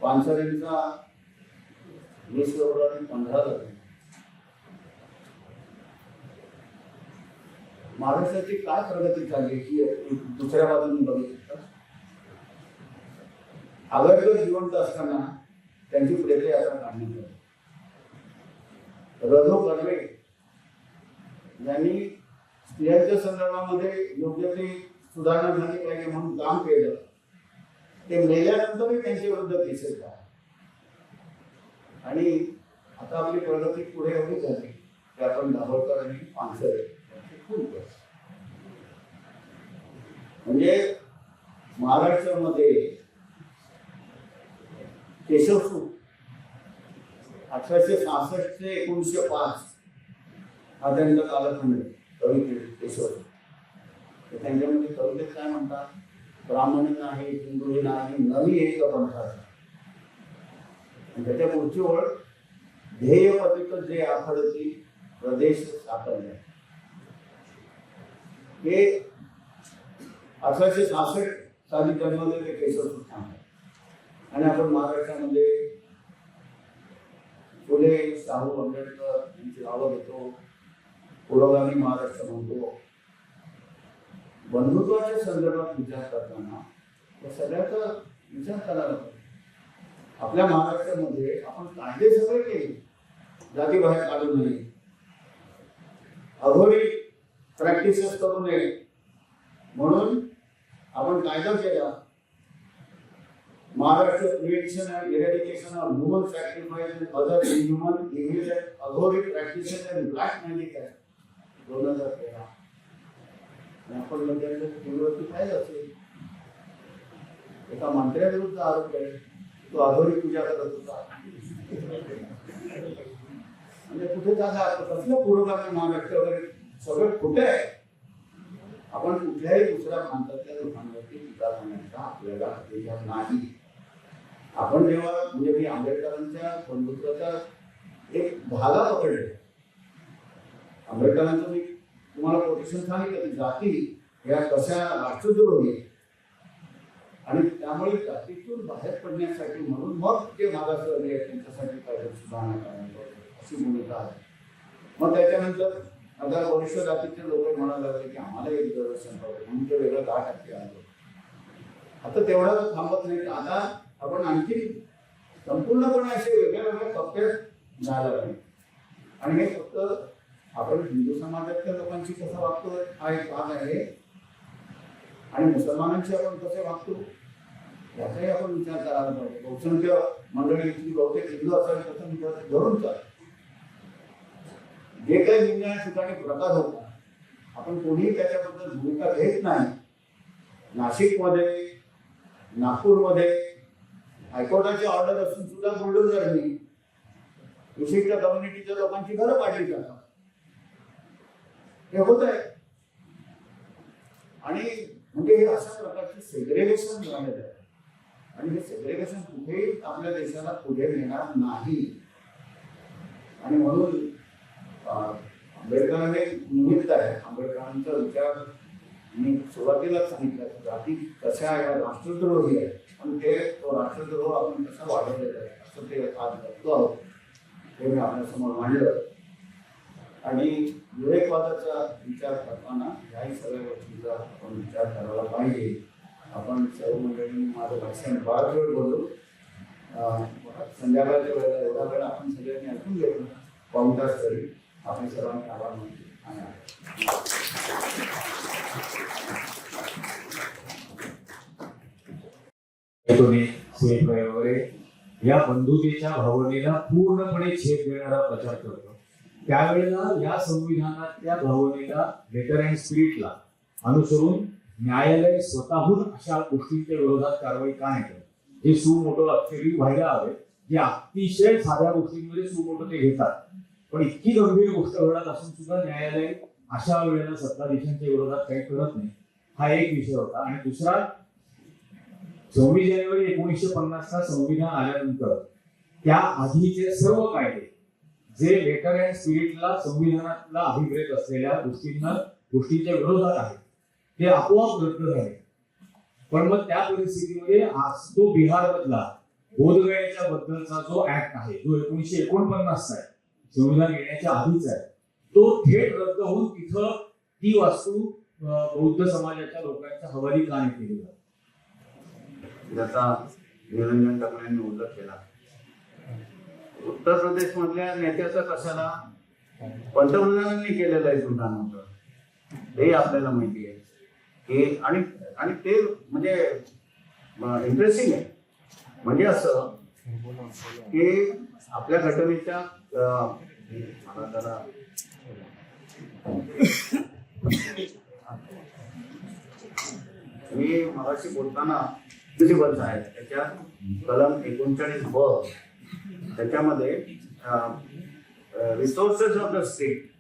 पानसरेंचा 20 फेब्रुवारी 15 महाराष्ट्राची काय प्रगती झाली ही दुसऱ्या बाजूने बघितलं. आगरकर जिवंत असताना त्यांची प्रेतयात्रा काढण्यात आली. रघु कर्वे यांनी स्त्रियांच्या संदर्भामध्ये योग्य ती सुधारणा झाली पाहिजे म्हणून काम केलं. ते मेल्यानंतरही त्यांच्या विरुद्ध केसेस झाल्या. आणि आता आपली प्रगती पुढे एवढी झाली की आपण दाभोळकर आणि पानसरे म्हणजे महाराष्ट्रामध्ये केशवसूत 1866 ते 1905 हा त्यांचा कालखंड आहे. कवी केशवसूत त्यांच्यामध्ये कवितेत काय म्हणतात, ब्राह्मण नाही हिंदू नाही नवी एक पंथाचा. त्याच्या पुढची ओळ, ध्येय पतित जे आखडती प्रदेश साकारले. हे 1866 साली जन्मलेले केशवसूत सांगतात. आणि आपण महाराष्ट्रामध्ये फुले शाहू आंबेडकर यांची नावं घेतो, पुरोगामी महाराष्ट्र म्हणतो. बंधुत्वाच्या संदर्भात विचार करताना या सगळ्याचा विचार करायला पाहिजे. आपल्या महाराष्ट्रामध्ये आपण कायदे सगळे केले, जातीबाहेर काढू नये, अघोरी प्रॅक्टिसेस करू नये म्हणून आपण कायदा केला. Maharashtra prevention and eradication of human sacrifice and other inhuman evil and Aghori practices and black magic act 2013. आपण लोकांच्या टीव्हीवरती काय असेल, एका मंत्र्याविरुद्ध आरोप आहे, तो अघोरी पूजा करत होता. म्हणजे कुठे जागा कसलं पुरोगामी महाराष्ट्र वगैरे सगळं कुठे आहे. आपण कुठल्याही दुसऱ्या प्रांतातल्या लोकांवरती टीका करण्याचा आपल्याला अधिकार नाही. आपण जेव्हा म्हणजे मी आंबेडकरांच्या बंधुत्वाचा एक धागा पकडले. आंबेडकरांचं मी तुम्हाला कोटेशन सांगितलं की जाती या कशा राष्ट्रद्रोही आहेत आणि त्यामुळे जातीतून बाहेर पडण्यासाठी म्हणून मग ते मागासवर्गीय त्यांच्यासाठी कायद्यात सुधारणा करण्यात अशी भूमिका आहे. मग त्याच्यानंतर आता वरिष्ठ जातीचे लोक म्हणायला लागले की आम्हाला एक दर्शन पाहिजे म्हणून ते वेगळं 10% आलं. आता तेवढं थांबत नाही. आता आपण आणखी संपूर्णपणे असे वेगळ्या वेगळ्या टप्प्यात जायला लागले आणि हे फक्त आपण हिंदू समाजातल्या लोकांशी कसं वागतो हा एक भाग आहे आणि मुसलमानांशी आपण कसे वागतो याचाही आपण विचार करायला पाहिजे. बहुसंख्य मंडळी इथली बहुतेक हिंदू असावी तसं मी धरून चालतो. जे काही निम्या ठिकाणी प्रकार होता आपण कोणीही त्याच्याबद्दल भूमिका घेत नाही. नाशिकमध्ये नागपूरमध्ये हायकोर्टाची ऑर्डर असून सुद्धा बुलडोझरनी विशिष्ट कम्युनिटीच्या लोकांची घरं पाडली जातात. हे होत आहे आणि म्हणजे हे अशा प्रकारचे सेग्रेगेशन झालेलं आहे आणि हे सेग्रेगेशन कुठेही आपल्या देशाला पुढे नेणार नाही. आणि म्हणून आंबेडकरांनी निमित्त आहे. आंबेडकरांचा विचार मी सुरुवातीलाच सांगितलं जाती कशा या राष्ट्रद्रोही आहे पण ते तो राष्ट्रद्रोह आपण कसा वाढवलेला आहे असं ते आज बघतो आहोत. हे मी आपल्यासमोर मांडलं आणि विवेकवादाचा विचार करताना याही सगळ्या गोष्टींचा आपण विचार करायला पाहिजे. आपण सर्व मंडळींनी माझं भाषण फार वेळ बोलू. संध्याकाळच्या वेळेला एवढा वेळ आपण सगळ्यांनी ऐकून घेतलं. पाऊण तास तरी आपण सर्वांनी आभार मानतो वगैरे या बंधुतेच्या भावनेला पूर्णपणे छेद देणारा प्रचार करतो. त्यावेळेला या संविधानातल्या भावनेला लेटर अँड स्पिरिटला अनुसरून न्यायालय स्वतःहून अशा गोष्टींच्या विरोधात कारवाई का नाही करत? जे सुमोटो अक्षरी व्हायला हवे, जे अतिशय साध्या गोष्टींमध्ये सुमोटो ते घेतात पण इतकी गंभीर गोष्ट घडत असून सुद्धा न्यायालय अशा वेळेला सत्ताधीशांच्या विरोधात काही करत नाही. हा एक विषय होता. आणि दुसरा 26 जानेवारी 1950 ला संविधान आल्यानंतर त्या आधीचे सर्व कायदे जे लेटर अँड स्पिरिटला संविधानातला अभिप्रेत असलेल्या गोष्टींच्या विरोधात आहेत ते आपोआप रद्द झाले. पण मग त्या परिस्थितीमध्ये आज तो बिहारमधला बोधगयाच्या बद्दलचा जो ऍक्ट आहे जो 1949 चा आहे संविधान येण्याच्या आधीच आहे तो थेट रद्द होऊन तिथं ती वास्तू बौद्ध समाजाच्या लोकांच्या हवाली का नाही केली जाते ज्याचा निरंजन टकलेंनी उल्लेख केला. उत्तर प्रदेश मधल्या नेत्याचा कशाला पंतप्रधानांनी केलेलं आहे सुलतान होतं हे आपल्याला माहिती आहे की आणि ते म्हणजे इंटरेस्टिंग आहे. म्हणजे असं की आपल्या घटनेच्या मी मगाशी बोलताना बस आहे त्याच्यात कलम 39 त्याच्यामध्ये resources of the state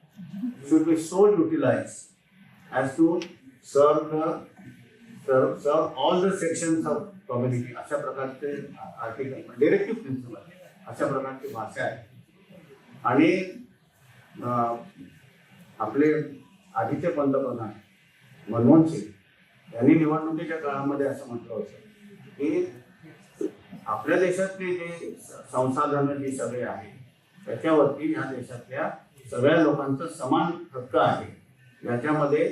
should be so utilized as to serve all the sections of community. अशा प्रकारचे आर्टिकल डिरेक्टिव्ह प्रिन्सिपल अशा प्रकारची भाषा आहे. आणि आपले आधीचे पंतप्रधान मनमोहन सिंग यांनी निवडणुकीच्या काळामध्ये असं म्हटलं होतं की आपल्या देशातले जे संसाधन जे सगळे आहे त्याच्यावरती या देशातल्या सगळ्या लोकांचा समान हक्क आहे. याच्यामध्ये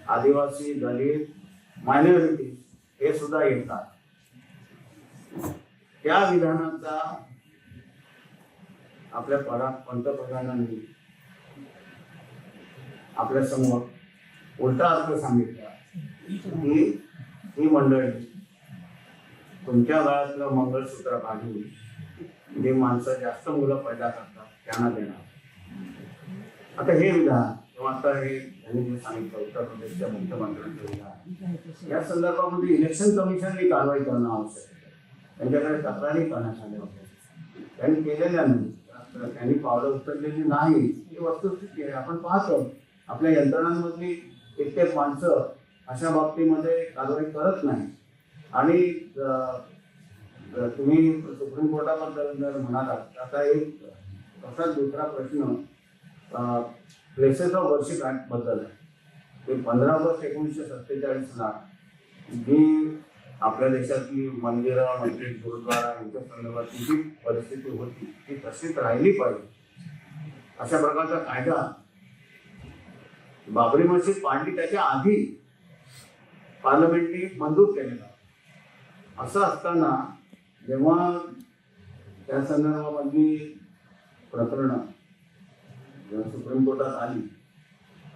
आदिवासी दलित मायनॉरिटी हे सुद्धा येतात. त्या विधानाचा आपल्या पंतप्रधानांनी आपल्या समोर उलटा अर्थ सांगितला की ही मंडळी तुमच्या गळ्यातलं मंगळसूत्र काढून जे माणसं जास्त मुलं पैदा करतात त्यांना देणार. आता हे विधान किंवा आता हे यांनी जे सांगितलं उत्तर प्रदेशच्या मुख्यमंत्र्यांचं विधान या संदर्भामध्ये इलेक्शन कमिशनने कारवाई करणं आवश्यक आहे. त्यांच्याकडे तक्रारी करण्यात आल्या होत्या त्यांनी केलेल्या नाही. त्यांनी पावलं उचललेली नाही ही वस्तुस्थिती आहे. आपण पाहतो आपल्या यंत्रणांमधली कित्येक माणसं अशा बाबतीमध्ये कारवाई करत नाही. आणि तुम्ही सुप्रीम कोर्टाबद्दल जर म्हणालात, आता एक असाच दुसरा प्रश्न प्लेसेस ऑफ वर्शिप ऍक्ट बद्दल आहे. ते 15 ऑगस्ट 1947ला जी आपल्या देशातली मंदिरं, मस्जिद, गुरुद्वारा यांच्या संदर्भातली जी परिस्थिती होती ती तशीच राहिली पाहिजे अशा प्रकारचा कायदा बाबरी मशीद पाडली त्याच्या आधी पार्लमेंटने मंजूर केलेला. असं असताना जेव्हा त्या संदर्भामधली प्रकरणं जेव्हा सुप्रीम कोर्टात आली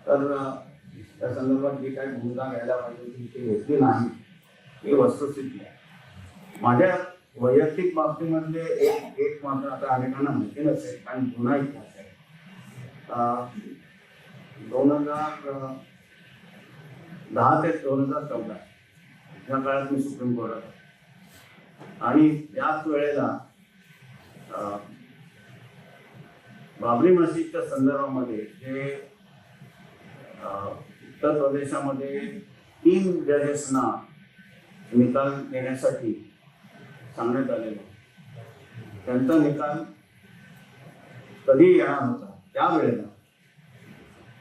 तर त्या संदर्भात जी काही भूमिका घ्यायला पाहिजे ती घेतली नाही, ही वस्तुस्थिती आहे. माझ्या वैयक्तिक बाबतीमधले एक मात्र आता अनेकांना माहिती नसेल कारण जुना इतिहास आहे. 2010 ते 2014 या काळात मी सुप्रीम कोर्टात आहे. आणि त्याच वेळेला बाबरी मशीदच्या संदर्भामध्ये जे उत्तर प्रदेशामध्ये 3 जजेसना निकाल देण्यासाठी सांगण्यात आलेला, त्यांचा निकाल कधी येणार होता त्यावेळेला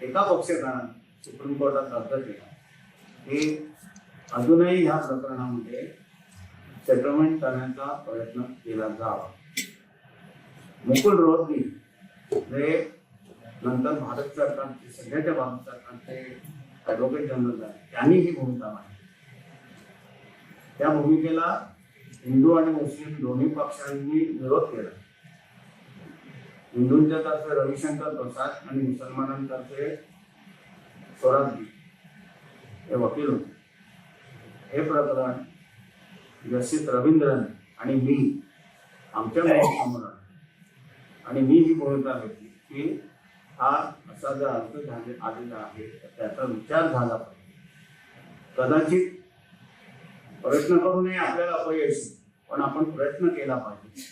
एका पक्षकाराने सुप्रीम कोर्टात अर्ज केला की अजूनही ह्या प्रकरणामध्ये सेटलमेंट करण्याचा प्रयत्न केला जावा. मुकुल रोहतगी जे नंतर भारत सरकारचे सध्याच्या भारत सरकारचे ॲडव्होकेट जनरल आहे, त्यांनी ही भूमिका मांडली. त्या भूमिकेला हिंदू आणि मुस्लिम दोन्ही पक्षांनी विरोध केला. हिंदूंच्या तर्फे रविशंकर प्रसाद आणि मुसलमानांतर्फे स्वराजी हे वकील होते. हे प्रकरण जस्टिस रवींद्रन आणि मी आमच्या समोर आणि मी ही भूमिका घेतली की हा असा जर अर्थ आलेला आहे तर त्याचा विचार झाला पाहिजे. कदाचित प्रयत्न करूनही आपल्याला अपयश, पण आपण प्रयत्न केला पाहिजे.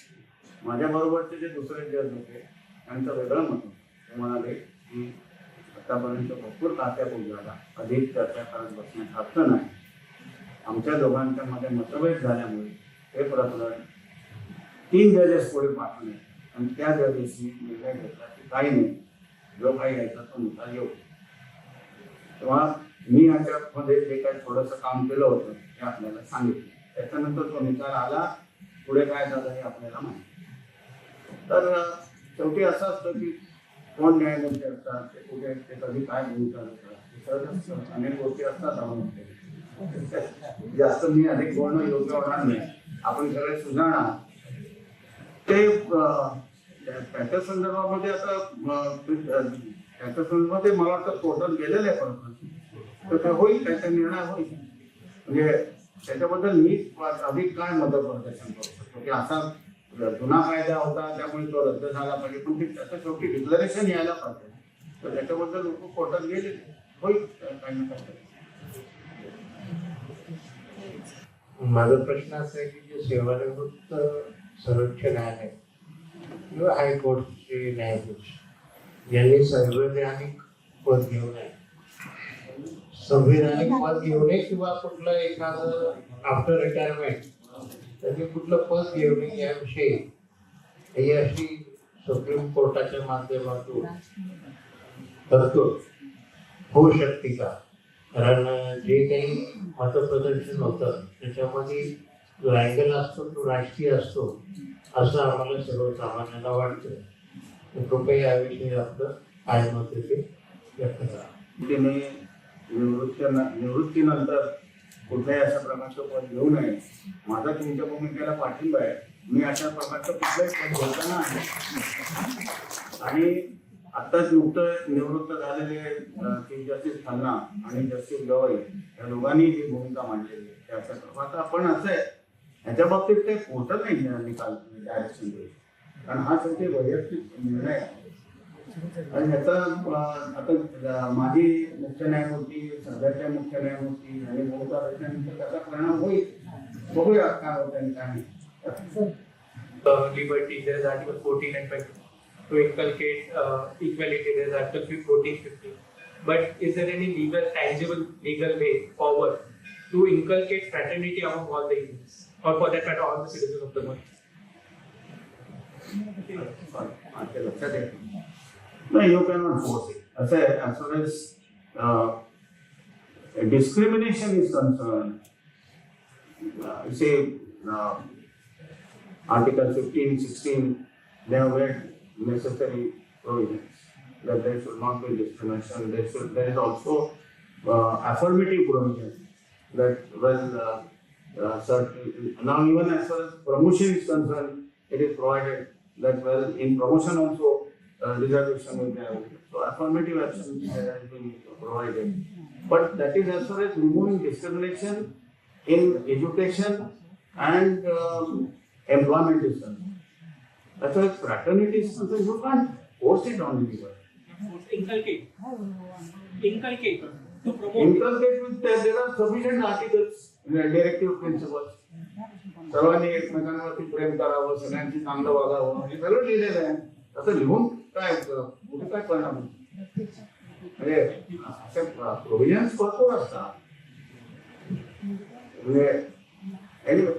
माझ्या बरोबरचे जे दुसरे जज होते त्यांचं वेगळं मत होतं. ते म्हणाले की आतापर्यंत भरपूर तात्यापूर झाला, अधिक चर्चा करत बसण्यात अर्थ नाही. आमच्या दोघांच्या मध्ये मतभेद झाल्यामुळे हे प्रकरण 3 जजेस पुढे पाठवले आणि त्या जजेसनी निर्णय घेतला की काही नाही, जो काही यायचा तो निकाल येऊ. तेव्हा मी याच्यामध्ये जे काही थोडंसं काम केलं होतं ते आपल्याला सांगितलं. त्याच्यानंतर तो निकाल आला, पुढे काय झालं हे आपल्याला माहिती. तर शेवटी असं असतं की कोण न्यायमूर्ती असतात, ते कुठे ते कधी काय भूमिका घेतात, अनेक गोष्टी असतात. जास्त मी अधिक बोलणं योग्य होणार नाही. आपण सगळे सुधारणा ते त्याच्या संदर्भामध्ये आता त्याच्या संदर्भामध्ये मला वाटतं कोर्टात गेलेलं आहे परत, तर ते होईल, त्याचा निर्णय होईल. म्हणजे त्याच्याबद्दल मी अधिक काय मदत प्रदर्शन करू शकतो की असा जुना कायदा होता त्यामुळे तो रद्द झाला पाहिजे, पण ते त्याचं शेवटी डिक्लेरेशन यायला पाहिजे. तर त्याच्याबद्दल लोक कोर्टात गेले, होईल काही ना काही. माझा प्रश्न असा आहे की जे सेवानिवृत्त सर्वोच्च न्यायालय किंवा हायकोर्टचे न्यायाधीश यांनी संवैधानिक पद घेऊ नये, संवैधानिक पद घेऊ नये किंवा कुठलं एखादं आफ्टर रिटायरमेंट त्यांनी कुठलं पद घेऊ नये याविषयी ही अशी सुप्रीम कोर्टाच्या माध्यमातून तरतूद होऊ शकते का? कारण जे काही मतप्रदर्शन होतं त्याच्यामध्ये जो अँगल असतो तो राजकीय असतो असं आम्हाला सर्वसामान्यांना वाटतं. कृपया याविषयी आपलं काय मत आहे ते व्यक्त करा. निवृत्तीनंतर कुठल्याही अशा प्रकारचं पद घेऊ नये. माझा तुमच्या भूमिकेला पाठिंबा आहे. मी अशा प्रकारचं कुठलंही पद घेताना आहे. आणि आत्ताच नुकतं निवृत्त झालेले चीफ जस्टिस खन्ना आणि जस्टिस गवई या दोघांनी जी भूमिका मांडलेली आहे त्याच्या आता आपण असं आहे ह्याच्या बाबतीत ते कोर्ट नाही निकाल डायरेक्शन देईल, कारण हा शेवटी वैयक्तिक निर्णय आहे. आणि ह्याचा आता माजी मुख्य न्यायमूर्ती, सध्याच्या मुख्य न्यायमूर्ती आणि भूमिका घेतल्यानंतर त्याचा परिणाम होईल. बघूया काय होतं आणि काय नाही. Liberty, there is Article 14 and 20. To inculcate equality, there is Article 14, 15. But is there any legal, tangible legal way forward to inculcate fraternity among all the Indians, or for that matter, all the citizens of the world? माझ्या लक्षात येत नाही. No, you cannot force it. As far as discrimination is concerned, you say Article 15, 16, they have made necessary provisions that there should not be discrimination. There is also affirmative provision that certain, now even as far as promotion is concerned, it is provided that in promotion also reservation will be available. So affirmative action has been provided. But that is as far as removing discrimination in education and employment is concerned. As far as fraternity is concerned, you can't force it on anybody. Inculcate to promote. Inculcate with there are sufficient articles, directive principles. सर्वांनी एकमेकांवरती प्रेम करावं, सगळ्यांची चांगलं वागावं, हे सगळं लिहिलेलं आहे. असं लिहून काय कुठे काय परिणाम म्हणजे असे प्रोव्हिजन्स भरपूर असतात. म्हणजे anyway,